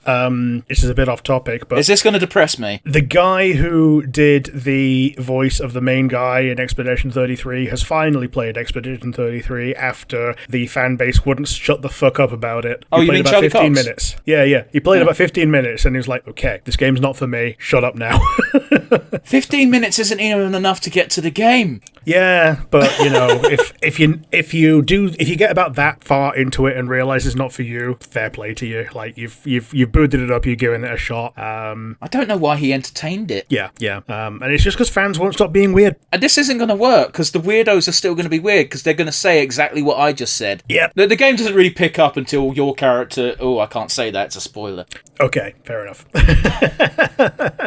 this is a bit off topic, but... Is this going to depress me? The guy who did the voice of the main guy in Expedition 33 has finally played Expedition 33 after the fan base wouldn't shut the fuck up about it. He played about Charlie 15 Cox? Minutes. Yeah. He played about 15 minutes, and he was like, okay, this game's not for me. Shut up now. 15 minutes isn't even enough to get to the game. Yeah, but if you get about that far into it and realize it's not for you, fair play to you. Like you've booted it up, you've given it a shot. I don't know why he entertained it. Yeah. And it's just because fans won't stop being weird. And this isn't going to work because the weirdos are still going to be weird because they're going to say exactly what I just said. Yeah. The game doesn't really pick up until your character. Oh, I can't say that. It's a spoiler. Okay, fair enough.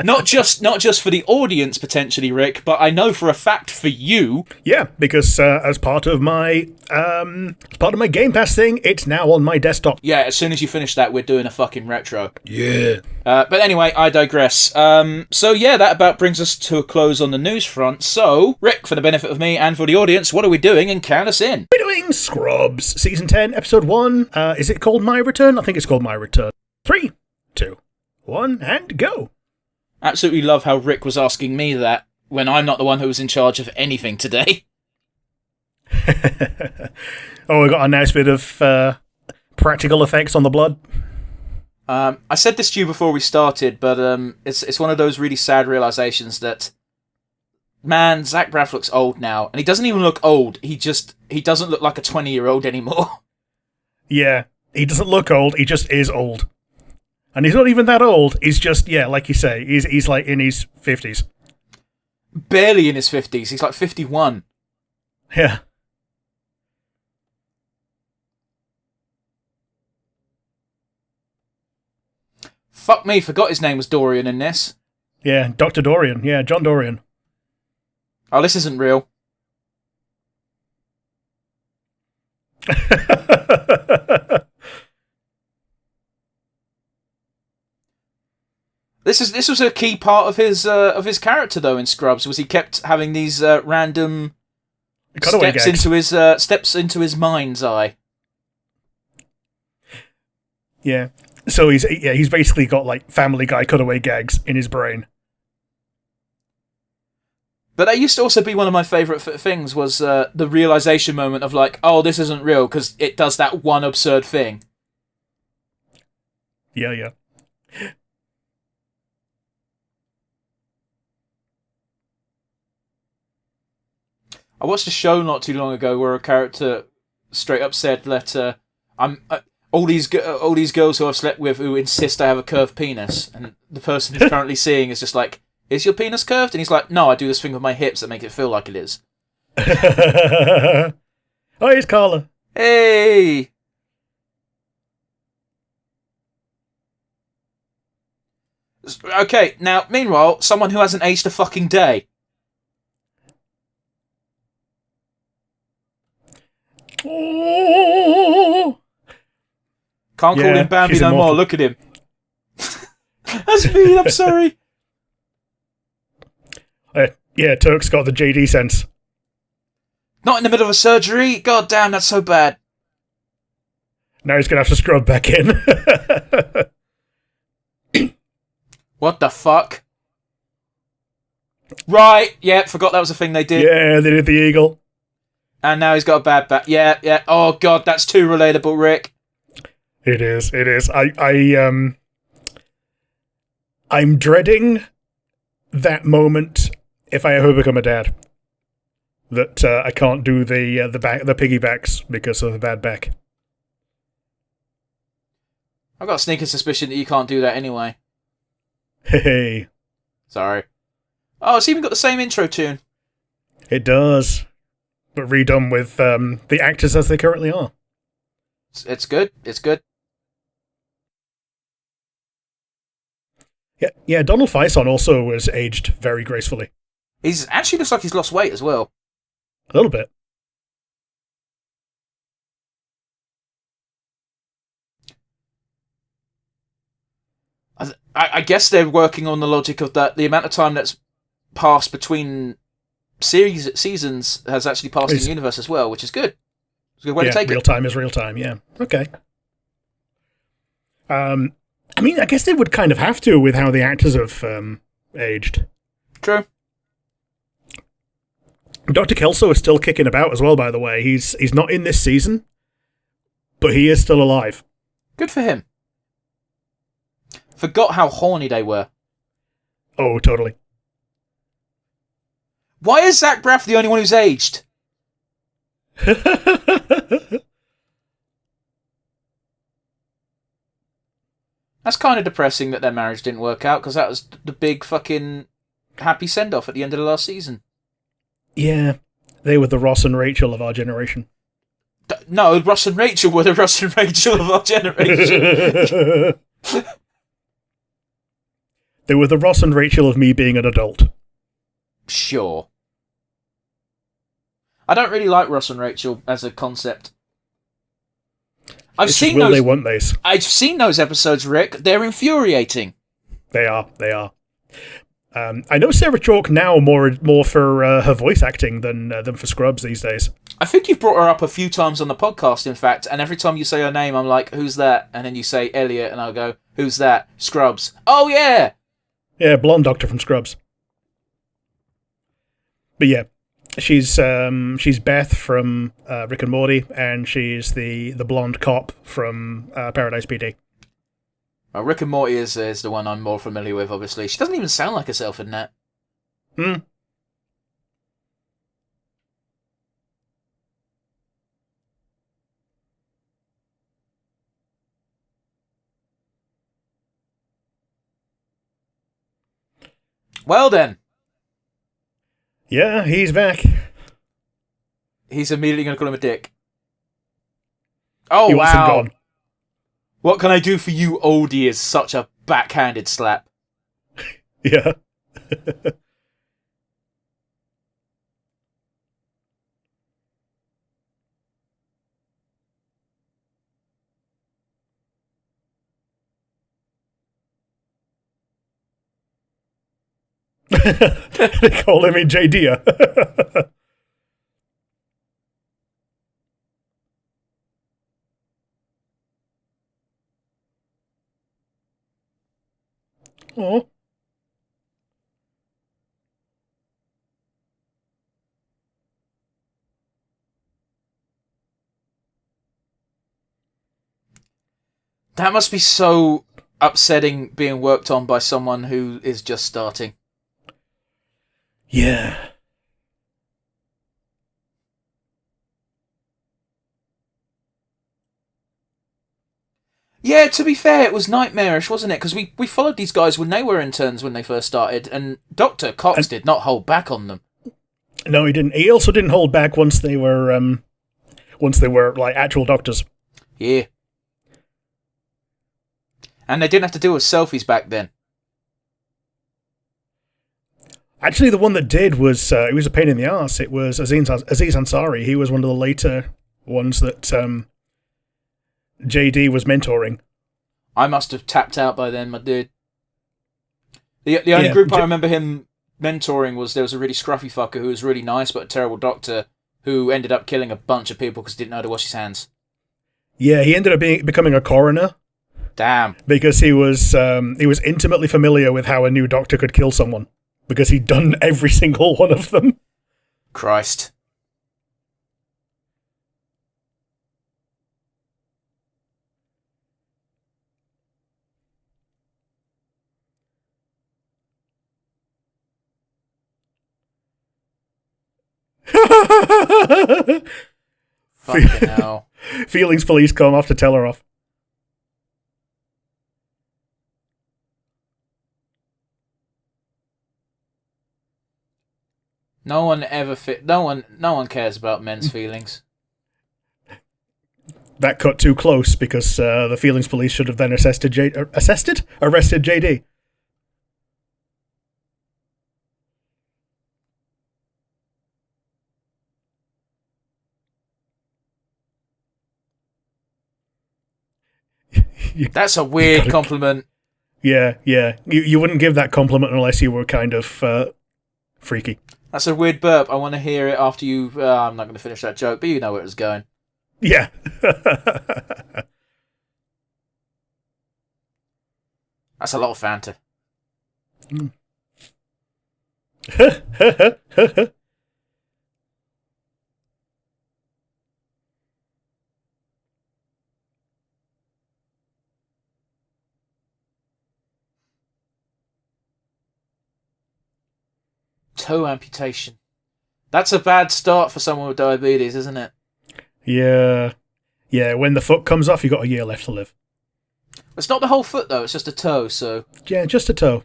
Not just for the audience potentially, Rick, but I know for a fact for you. Yeah, because as part of my Game Pass thing, it's now on my desktop. Yeah, as soon as you finish that, we're doing a fucking retro. Yeah. But anyway, I digress. So yeah, that about brings us to a close on the news front. So, Rick, for the benefit of me and for the audience, what are we doing? And count us in. We're doing Scrubs, Season 10, Episode 1. Is it called My Return? I think it's called My Return. 3, 2, 1, and go. Absolutely love how Rick was asking me that when I'm not the one who was in charge of anything today. We got a nice bit of practical effects on the blood. I said this to you before we started, but it's one of those really sad realizations that, man, Zach Braff looks old now, and he doesn't even look old. He doesn't look like a 20-year-old anymore. Yeah, he doesn't look old. He just is old, and he's not even that old. He's just like you say, he's like in his 50s. Barely in his 50s. He's like 51. Yeah. Fuck me, forgot his name was Dorian in this. Yeah, Dr. Dorian. Yeah, John Dorian. Oh, this isn't real. This was a key part of his character though in Scrubs, was he kept having these random steps into his mind's eye. Yeah. So he's basically got like Family Guy cutaway gags in his brain. But that used to also be one of my favourite things, was the realisation moment of like, oh, this isn't real, because it does that one absurd thing. Yeah. I watched a show not too long ago where a character straight up said that all these girls who I've slept with who insist I have a curved penis, and the person who's currently seeing is just like, is your penis curved? And he's like, no, I do this thing with my hips that make it feel like it is. Oh, here's Carla. Hey! Okay, now, meanwhile, someone who hasn't aged a fucking day. Oh. Can't call him Bambi no more, look at him. That's me, I'm sorry. Yeah, Turk's got the JD sense. Not in the middle of a surgery? God damn, that's so bad. Now he's going to have to scrub back in. What the fuck? Right, yeah, forgot that was a thing they did. Yeah, they did the eagle. And now he's got a bad back. Yeah. Oh god, that's too relatable, Rick. It is. I'm dreading that moment if I ever become a dad. That I can't do the piggybacks because of the bad back. I've got a sneaking suspicion that you can't do that anyway. Hey. Sorry. Oh, it's even got the same intro tune. It does. But redone with the actors as they currently are. It's good. It's good. Yeah. Donald Faison also was aged very gracefully. He's actually looks like he's lost weight as well. A little bit. I guess they're working on the logic of that. The amount of time that's passed between seasons has actually passed in the universe as well, which is good. It's a good way to take real time is real time, yeah. Okay. I mean, I guess they would kind of have to with how the actors have aged. True. Dr. Kelso is still kicking about as well, by the way. He's not in this season, but he is still alive. Good for him. Forgot how horny they were. Oh, totally. Why is Zach Braff the only one who's aged? That's kind of depressing that their marriage didn't work out, because that was the big fucking happy send-off at the end of the last season. Yeah, they were the Ross and Rachel of our generation. No, Ross and Rachel were the Ross and Rachel of our generation. They were the Ross and Rachel of me being an adult. Sure. I don't really like Ross and Rachel as a concept. I've seen those episodes, Rick. They're infuriating. They are. I know Sarah Chalke now more for her voice acting than for Scrubs these days. I think you've brought her up a few times on the podcast, in fact, and every time you say her name, I'm like, who's that? And then you say Elliot, and I'll go, who's that? Scrubs. Oh, yeah! Yeah, blonde doctor from Scrubs. But yeah, she's Beth from Rick and Morty, and she's the blonde cop from Paradise PD. Rick and Morty is the one I'm more familiar with, obviously. She doesn't even sound like herself in that. Hmm. Well then. Yeah, he's back. He's immediately going to call him a dick. Oh, he wants him gone. What can I do for you, oldie, is such a backhanded slap. Yeah. They call him JD. Oh. That must be so upsetting being worked on by someone who is just starting. Yeah. Yeah, to be fair, it was nightmarish, wasn't it? Because we followed these guys when they were interns when they first started, and Dr. Cox did not hold back on them. No, he didn't. He also didn't hold back once they were like actual doctors. Yeah. And they didn't have to deal with selfies back then. Actually, the one that did was it was a pain in the arse. It was Aziz Ansari. He was one of the later ones that JD was mentoring. I must have tapped out by then, my dude. The only group I remember him mentoring was there was a really scruffy fucker who was really nice but a terrible doctor who ended up killing a bunch of people because he didn't know how to wash his hands. Yeah, he ended up becoming a coroner. Damn. Because he was intimately familiar with how a new doctor could kill someone. Because he'd done every single one of them. Christ. Fucking hell. Feelings police come off to tell her off. No one cares about men's feelings. That cut too close because the feelings police should have then arrested JD. That's a weird compliment. Yeah. You wouldn't give that compliment unless you were kind of freaky. That's a weird burp. I want to hear it after you... I'm not going to finish that joke, but you know where it's going. Yeah. That's a lot of Fanta. Toe amputation. That's a bad start for someone with diabetes, isn't it? Yeah. Yeah, when the foot comes off, you've got a year left to live. It's not the whole foot, though. It's just a toe, so... Yeah, just a toe.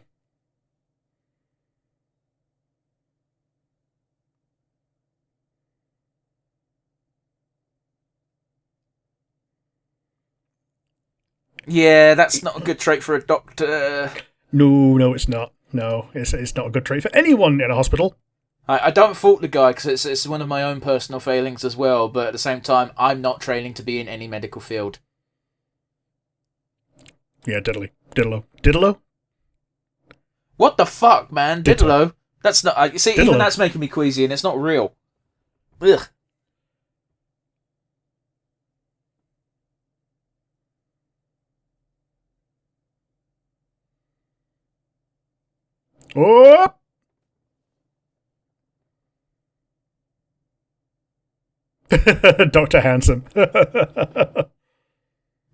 Yeah, that's not a good trait for a doctor. No, it's not. No, it's not a good trait for anyone in a hospital. I don't fault the guy, because it's one of my own personal failings as well, but at the same time, I'm not training to be in any medical field. Yeah, diddlo. What the fuck, man? Diddlo? That's not... see, Diddlo. Even that's making me queasy, and it's not real. Ugh. Oh! Dr. Handsome.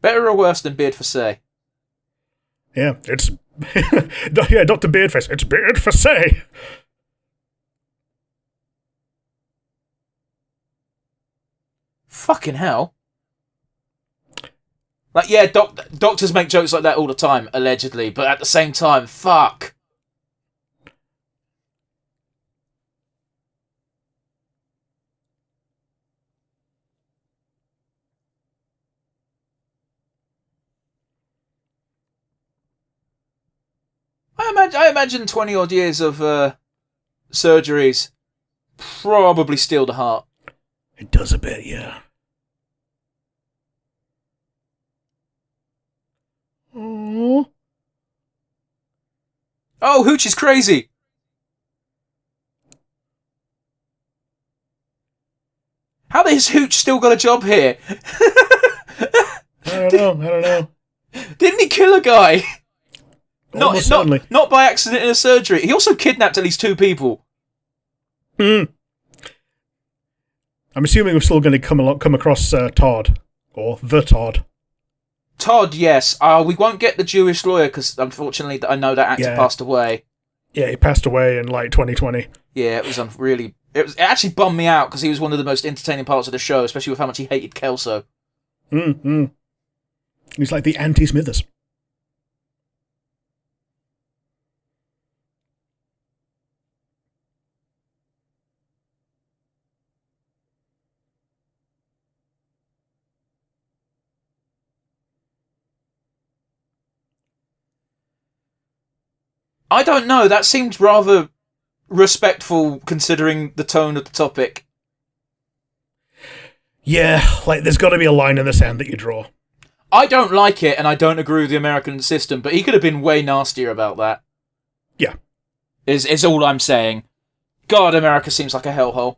Better or worse than Beard for Say? Yeah, it's... yeah, Dr. Beardface. It's Beard for Say. Fucking hell. Like, yeah, doctors make jokes like that all the time, allegedly, but at the same time, fuck. I imagine 20 odd years of surgeries probably steal the heart. It does a bit, yeah. Oh, Hooch is crazy. How has Hooch still got a job here? I don't know. Didn't he kill a guy? Certainly. Not by accident in a surgery. He also kidnapped at least 2 people. I'm assuming we're still going to come across Todd. Or the Todd. Todd, yes. We won't get the Jewish lawyer because, unfortunately, I know that actor passed away. Yeah, he passed away in, 2020. Yeah, it was It actually bummed me out because he was one of the most entertaining parts of the show, especially with how much he hated Kelso. He's like the anti-Smithers. I don't know. That seemed rather respectful considering the tone of the topic. Yeah, like there's got to be a line in the sand that you draw. I don't like it, and I don't agree with the American system, but he could have been way nastier about that. Yeah. Is all I'm saying. God, America seems like a hellhole.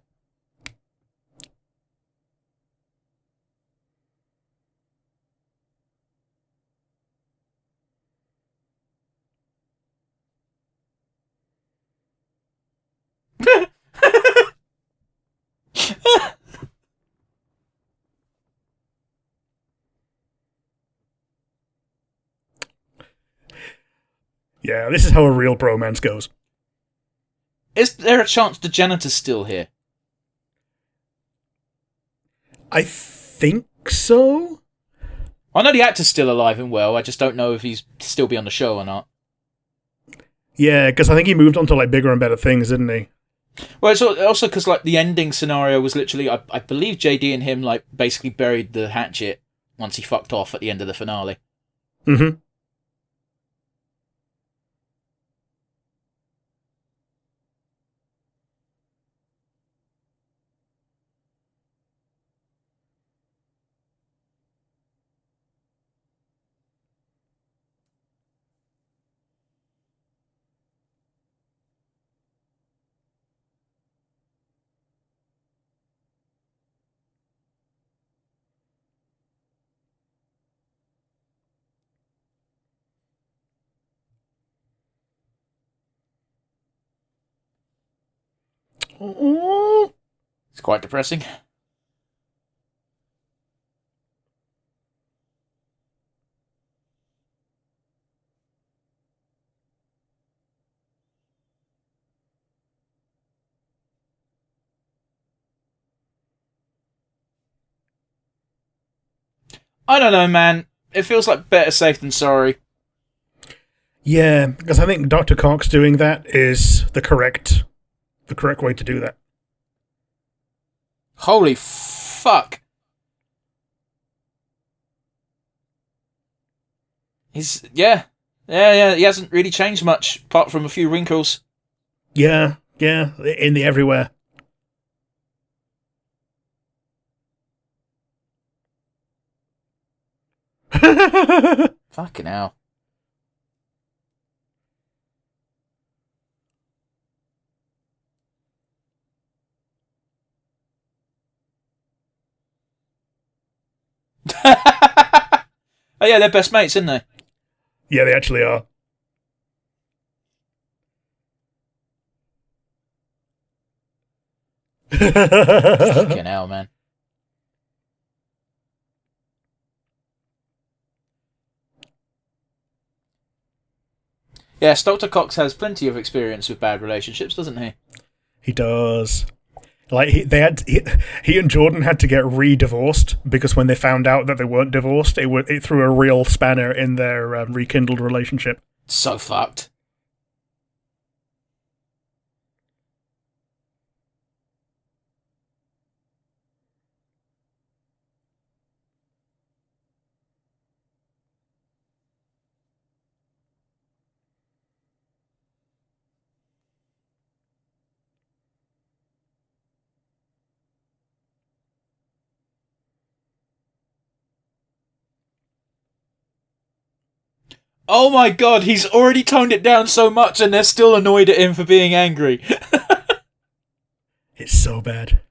Yeah, this is how a real bromance goes. Is there a chance the janitor's still here? I think so? I know the actor's still alive and well, I just don't know if he's still be on the show or not. Yeah, because I think he moved on to like bigger and better things, didn't he? Well, it's also because like the ending scenario was literally, I believe JD and him like basically buried the hatchet once he fucked off at the end of the finale. Mm-hmm. Oh. It's quite depressing. I don't know, man. It feels like better safe than sorry. Yeah, because I think Dr. Cox doing that is the correct way to do that. Holy fuck. Yeah, he hasn't really changed much, apart from a few wrinkles. Yeah, in the everywhere. Fucking hell. Oh yeah, they're best mates, aren't they? Yeah, they actually are. Fucking hell, man. Yes, Dr. Cox has plenty of experience with bad relationships, doesn't he? He does. Like he and Jordan had to get re-divorced because when they found out that they weren't divorced, it threw a real spanner in their rekindled relationship. So fucked. Oh my god, he's already toned it down so much and they're still annoyed at him for being angry. It's so bad.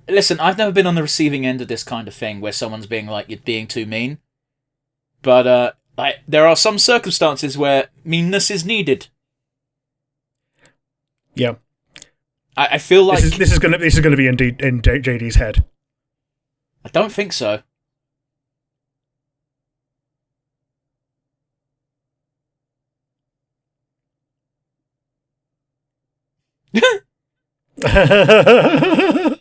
Listen, I've never been on the receiving end of this kind of thing where someone's being like, you're being too mean. But, there are some circumstances where meanness is needed. Yeah. I feel like... This is gonna be in JD's head. I don't think so. Oh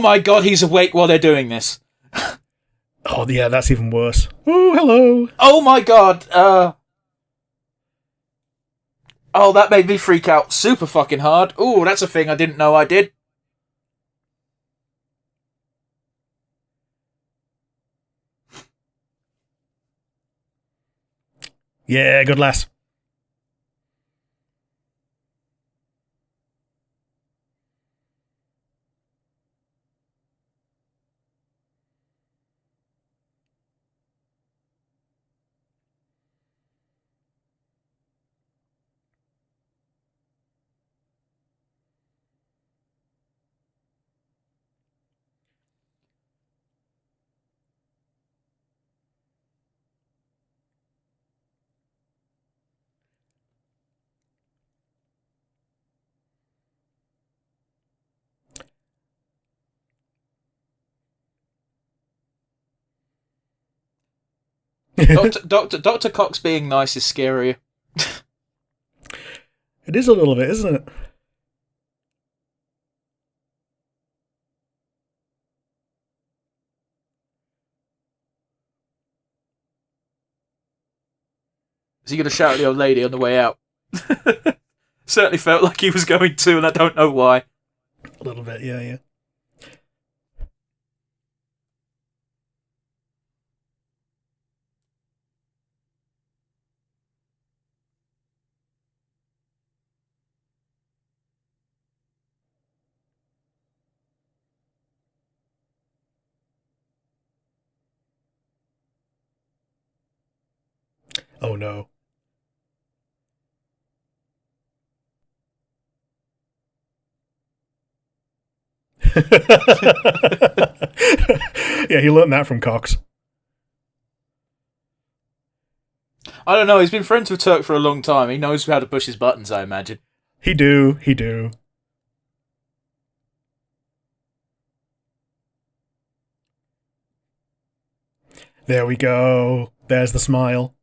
my god, he's awake while they're doing this. Oh, yeah, that's even worse. Oh, hello. Oh my god, Oh, that made me freak out super fucking hard. Ooh, that's a thing I didn't know I did. Yeah, good lass. Dr. Cox being nice is scarier. It is a little bit, isn't it? Is he going to shout at the old lady on the way out? Certainly felt like he was going to, and I don't know why. A little bit, yeah, yeah. Oh no. Yeah, he learned that from Cox. I don't know, he's been friends with Turk for a long time. He knows how to push his buttons, I imagine. He do, he do. There we go. There's the smile.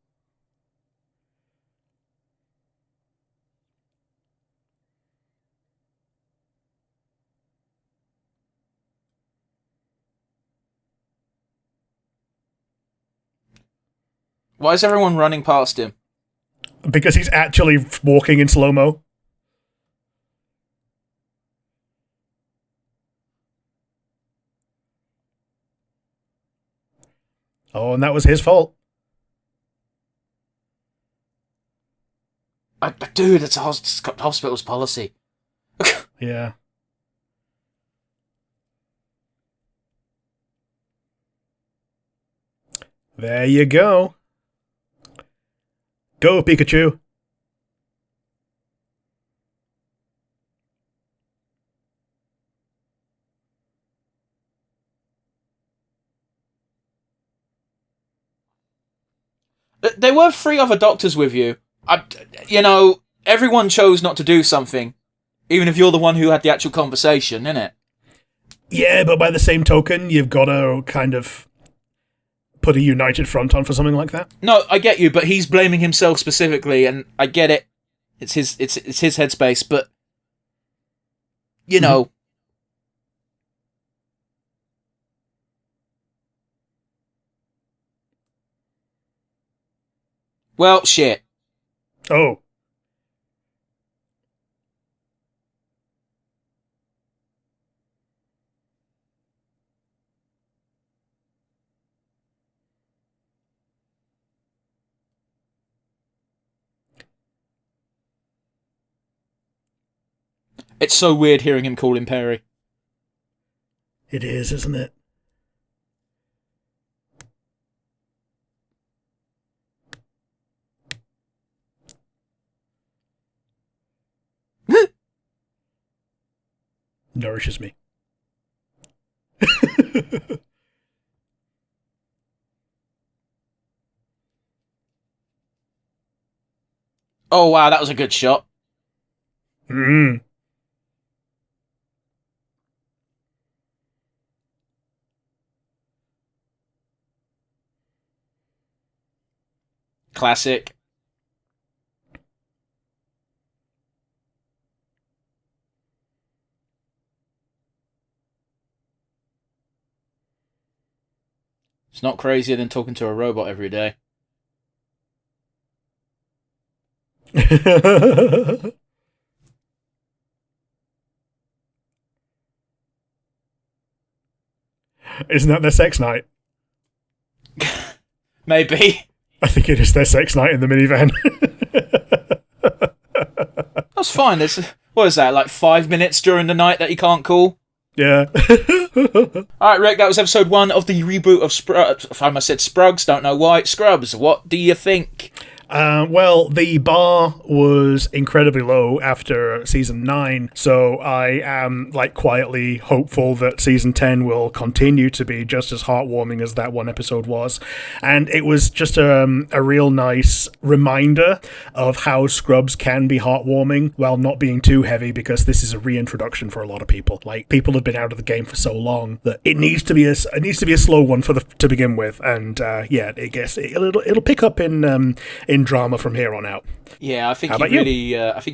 Why is everyone running past him? Because he's actually walking in slow-mo. Oh, and that was his fault. Dude, it's a hospital's policy. Yeah. There you go. Go, Pikachu. There were 3 other doctors with you. Everyone chose not to do something, even if you're the one who had the actual conversation, innit? Yeah, but by the same token, you've got to kind of put a united front on for something like that. No, I get you, but he's blaming himself specifically, and I get it. It's his headspace, but you know. Well, shit. Oh. It's so weird hearing him call him Perry. It is, isn't it? Nourishes me. Oh, wow, that was a good shot. Mm. classic. It's not crazier than talking to a robot every day. Isn't that their sex night? Maybe. I think it is their sex night in the minivan. That's fine. There's, what is that, like 5 minutes during the night that you can't call? Yeah. Alright, Rick, that was episode 1 of the reboot of if I almost said Sprugs, don't know why. Scrubs, what do you think? Well, the bar was incredibly low after season 9, so I am quietly hopeful that season 10 will continue to be just as heartwarming as that one episode was. And it was just a real nice reminder of how Scrubs can be heartwarming while not being too heavy, because this is a reintroduction for a lot of people. People have been out of the game for so long that it needs to be a slow one to begin with. And it'll pick up in drama from here on out. Yeah, I think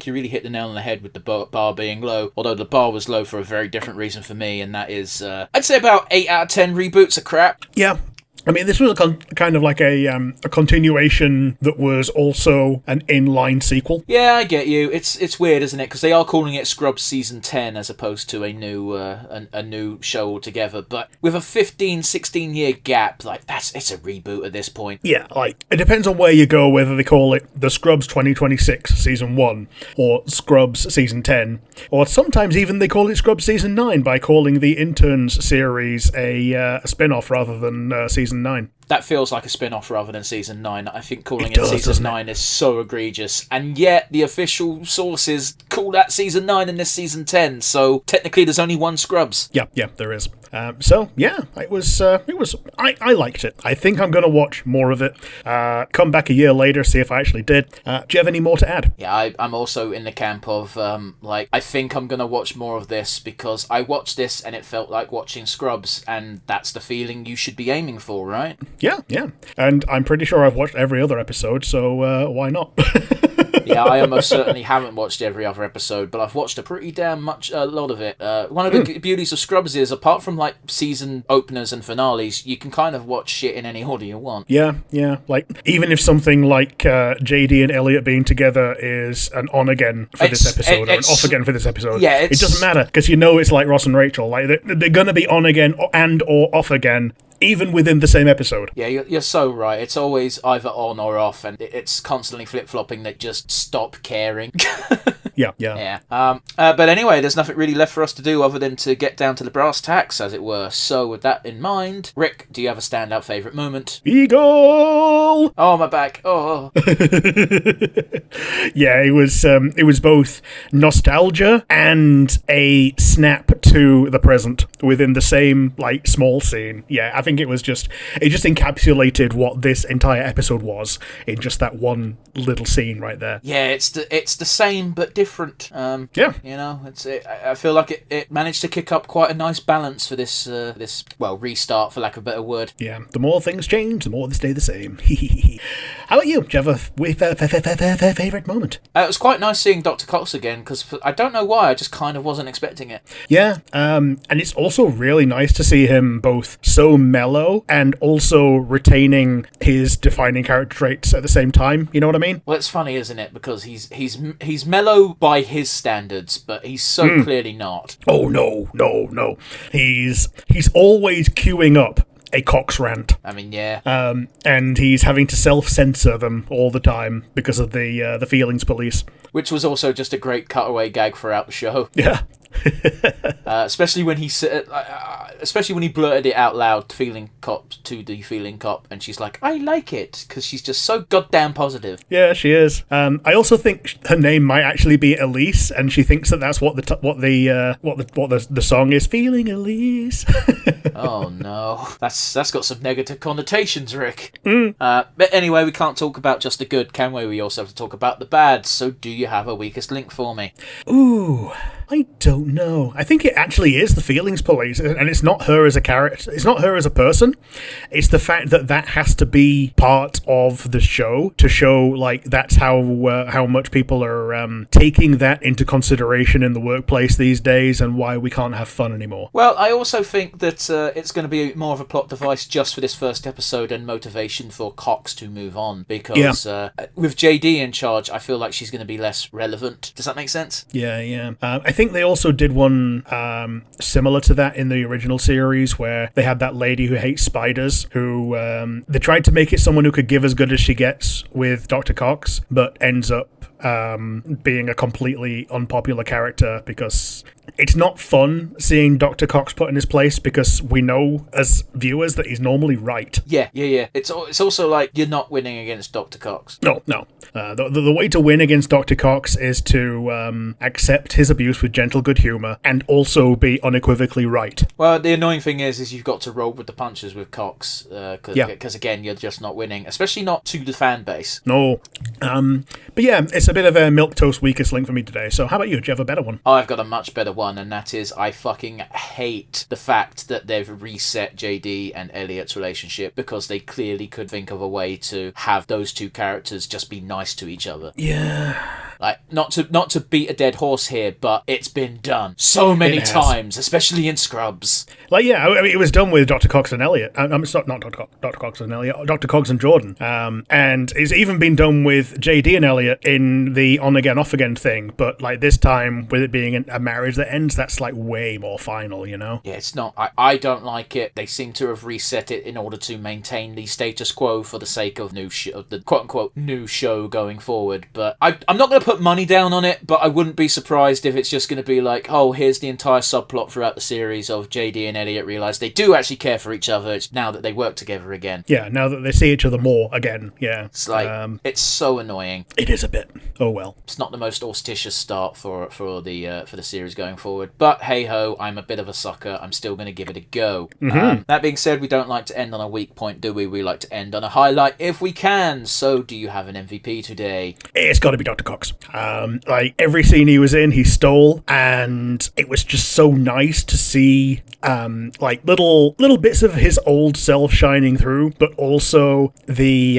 you really hit the nail on the head with the bar being low. Although the bar was low for a very different reason for me, and that is, I'd say about 8 out of 10 reboots are crap. Yeah. I mean, this was kind of like a continuation that was also an inline sequel. Yeah, I get you. It's weird, isn't it? Because they are calling it Scrubs Season 10 as opposed to a new show altogether. But with a 15, 16-year gap, it's a reboot at this point. Yeah, it depends on where you go, whether they call it the Scrubs 2026 Season 1 or Scrubs Season 10. Or sometimes even they call it Scrubs Season 9 by calling the Interns series a spin-off rather than Season 9. That feels like a spin-off rather than Season 9. I think calling it Season 9 is so egregious. And yet, the official sources call that Season 9 and this Season 10. So, technically, there's only one Scrubs. Yeah, there is. It was. I liked it. I think I'm going to watch more of it. Come back a year later, see if I actually did. Do you have any more to add? Yeah, I'm also in the camp of, I think I'm going to watch more of this because I watched this and it felt like watching Scrubs, and that's the feeling you should be aiming for, right? Yeah. And I'm pretty sure I've watched every other episode, so why not? Yeah, I almost certainly haven't watched every other episode, but I've watched a pretty damn lot of it. One of the beauties of Scrubs is, apart from season openers and finales, you can kind of watch shit in any order you want. Yeah. Even if something like JD and Elliot being together is an on again for this episode or an off again for this episode, it doesn't matter, because it's like Ross and Rachel. They're going to be on again and or off again, even within the same episode. Yeah, you're so right. It's always either on or off, and it's constantly flip-flopping that just stop caring. Yeah. But anyway, there's nothing really left for us to do other than to get down to the brass tacks, as it were. So with that in mind, Rick, do you have a standout favourite moment? Eagle! Oh, my back. Oh. Yeah, it was both nostalgia and a snap to the present within the same small scene. Yeah, I think it just encapsulated what this entire episode was in just that one little scene right there. Yeah, it's the same but different. Yeah. I feel like it managed to kick up quite a nice balance for this restart, for lack of a better word. Yeah, the more things change, the more they stay the same. How about you? Do you have a favourite moment? It was quite nice seeing Dr. Cox again, because I don't know why, I just kind of wasn't expecting it. Yeah, and it's also really nice to see him both so mellow and also retaining his defining character traits at the same time. You know what I mean? Well, it's funny, isn't it? Because he's mellow by his standards, but he's so clearly not. Oh, no. He's always queuing up a Cox rant. I mean, yeah. And he's having to self-censor them all the time because of the feelings police. Which was also just a great cutaway gag throughout the show. Yeah. Especially when he blurted it out loud, feeling cop to the feeling cop, and she's like, "I like it," because she's just so goddamn positive. Yeah, she is. I also think her name might actually be Elise, and she thinks that's what the song is. Feeling Elise. Oh no, that's got some negative connotations, Rick. But anyway, we can't talk about just the good, can we? We also have to talk about the bad. So, do you have a weakest link for me? Ooh. I don't know. I think it actually is the feelings police, and it's not her as a character. It's not her as a person. It's the fact that that has to be part of the show to show like that's how much people are taking that into consideration in the workplace these days, and why we can't have fun anymore. Well, I also think that it's going to be more of a plot device just for this first episode and motivation for Cox to move on, because with JD in charge, I feel like she's going to be less relevant. Does that make sense? Yeah. I think they also did one similar to that in the original series, where they had that lady who hates spiders, who they tried to make it someone who could give as good as she gets with Dr. Cox, but ends up being a completely unpopular character, because it's not fun seeing Dr. Cox put in his place, because we know as viewers that he's normally right. Yeah. It's also like you're not winning against Dr. Cox. No. The way to win against Dr. Cox is to accept his abuse with gentle good humour and also be unequivocally right. Well, the annoying thing is you've got to roll with the punches with Cox, because again, you're just not winning, especially not to the fan base. No. But yeah, it's a bit of a milquetoast weakest link for me today. So how about you? Do you have a better one? Oh, I've got a much better one, and that is I fucking hate the fact that they've reset JD and Elliot's relationship, because they clearly could think of a way to have those two characters just be nice to each other. Yeah. Like, not to beat a dead horse here, but it's been done so many times, especially in Scrubs. Like, yeah, I mean, it was done with Dr. Cox and Elliot. It's not Dr. Cox and Elliot, Dr. Cox and Jordan. And it's even been done with JD and Elliot in the on-again, off-again thing. But, like, this time, with it being a marriage that ends, that's, like, way more final, you know? Yeah, it's not. I don't like it. They seem to have reset it in order to maintain the status quo for the sake of the quote-unquote new show going forward. But I'm not going to put money down on it, but I wouldn't be surprised if it's just going to be like, oh, here's the entire subplot throughout the series of JD and Elliot realize they do actually care for each other. It's now that they work together again. Yeah, now that they see each other more again. Yeah, it's like it's so annoying. It is a bit. Oh well. It's not the most auspicious start for the series going forward, but hey ho, I'm a bit of a sucker. I'm still going to give it a go. Mm-hmm. That being said, we don't like to end on a weak point, do we? We like to end on a highlight if we can. So, do you have an MVP today? It's got to be Dr. Cox. Like every scene he was in, he stole, and it was just so nice to see like little bits of his old self shining through, but also the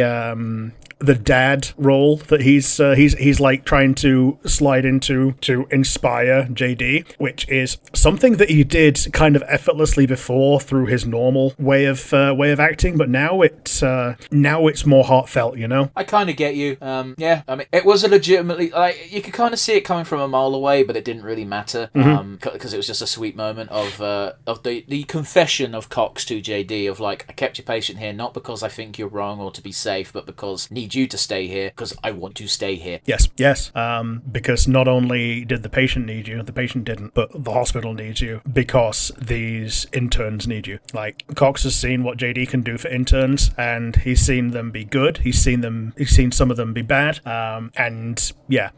dad role that he's like trying to slide into to inspire JD, which is something that he did kind of effortlessly before through his normal way of acting, but now it's more heartfelt, you know. I kind of get you. Yeah, I mean, it was a legitimately, like, you could kind of see it coming from a mile away, but it didn't really matter, because it was just a sweet moment of the confession of Cox to JD of like, I kept you patient here not because I think you're wrong or to be safe, but because I need you to stay here because I want to stay here. Yes. Because not only did the patient need you, the patient didn't, but the hospital needs you because these interns need you. Like, Cox has seen what JD can do for interns, and he's seen them be good. He's seen some of them be bad. And yeah,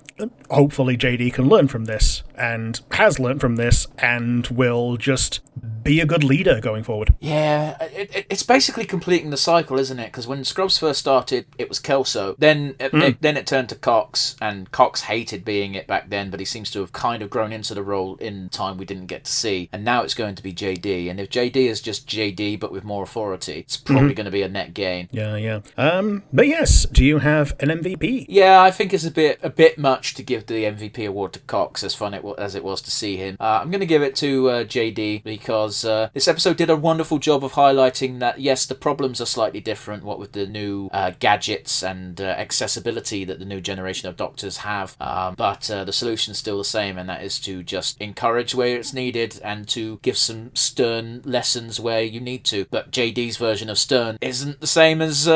hopefully JD can learn from this, and has learned from this, and will just be a good leader going forward. Yeah, it's basically completing the cycle, isn't it? Because when Scrubs first started, it was Kelso. Then it turned to Cox, and Cox hated being it back then, but he seems to have kind of grown into the role in time we didn't get to see. And now it's going to be JD. And if JD is just JD but with more authority, it's probably going to be a net gain. Yeah. But yes, do you have an MVP? Yeah, I think it's a bit much to give the MVP award to Cox, as fun as it was to see him. I'm going to give it to JD because this episode did a wonderful job of highlighting that, yes, the problems are slightly different, what with the new gadgets and accessibility that the new generation of doctors have, but the solution's still the same, and that is to just encourage where it's needed and to give some stern lessons where you need to. But JD's version of stern isn't the same as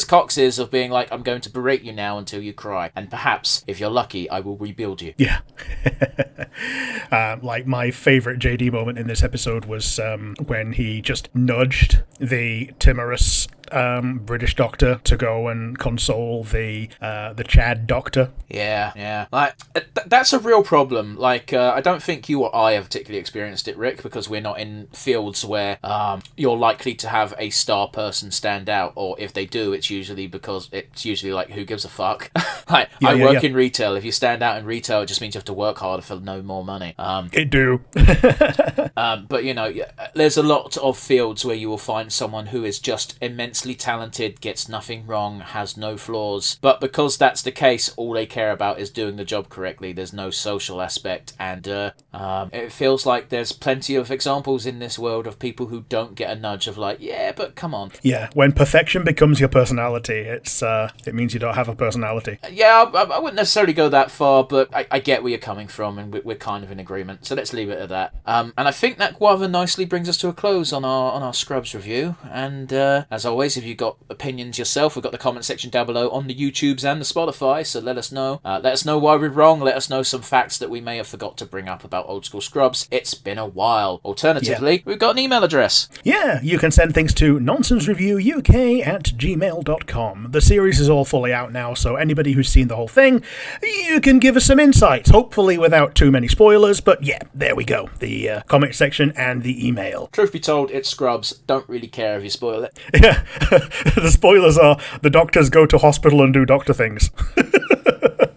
Cox's, of being like, I'm going to berate you now until you cry, and perhaps, if you're lucky, I will rebuild you. Yeah. Like, my favourite JD moment in this episode was when he just nudged the timorous British doctor to go and console the Chad doctor. Yeah. Like, that's a real problem. Like, I don't think you or I have particularly experienced it, Rick, because we're not in fields where you're likely to have a star person stand out, or if they do, it's usually like, who gives a fuck? Like, I work in retail. If you stand out in retail, it just means you have to work harder for no more money. It do. But, you know, there's a lot of fields where you will find someone who is just immensely talented, gets nothing wrong, has no flaws. But because that's the case, all they care about is doing the job correctly. There's no social aspect. And it feels like there's plenty of examples in this world of people who don't get a nudge of like, yeah, but come on. Yeah, when perfection becomes your personality, it means you don't have a personality. Yeah, I wouldn't necessarily go that far, but I get where you're coming from, and we're kind of in agreement. So let's leave it at that. And I think that rather nicely brings us to a close on our Scrubs review. And as always, if you've got opinions yourself, we've got the comment section down below on the YouTubes and the Spotify, so let us know. Let us know why we're wrong. Let us know some facts that we may have forgot to bring up about old school Scrubs. It's been a while. Alternatively, we've got an email address. Yeah, you can send things to nonsensereviewuk@gmail.com. The series is all fully out now, so anybody who's seen the whole thing, you can give us some insights, hopefully without too many spoilers, but yeah, there we go. The comment section and the email. Truth be told, it's Scrubs. Don't really care if you spoil it. Yeah, the spoilers are the doctors go to hospital and do doctor things.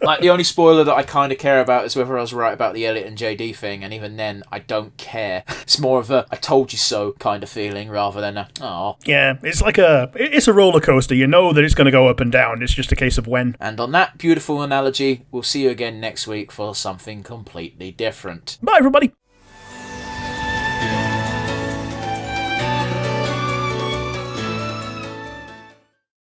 Like, the only spoiler that I kind of care about is whether I was right about the Elliot and JD thing, and even then, I don't care. It's more of a I told you so kind of feeling rather than a oh. Yeah, it's a roller coaster. You know that it's going to go up and down. It's just a case of when. And on that beautiful analogy, we'll see you again next week for something completely different. Bye, everybody.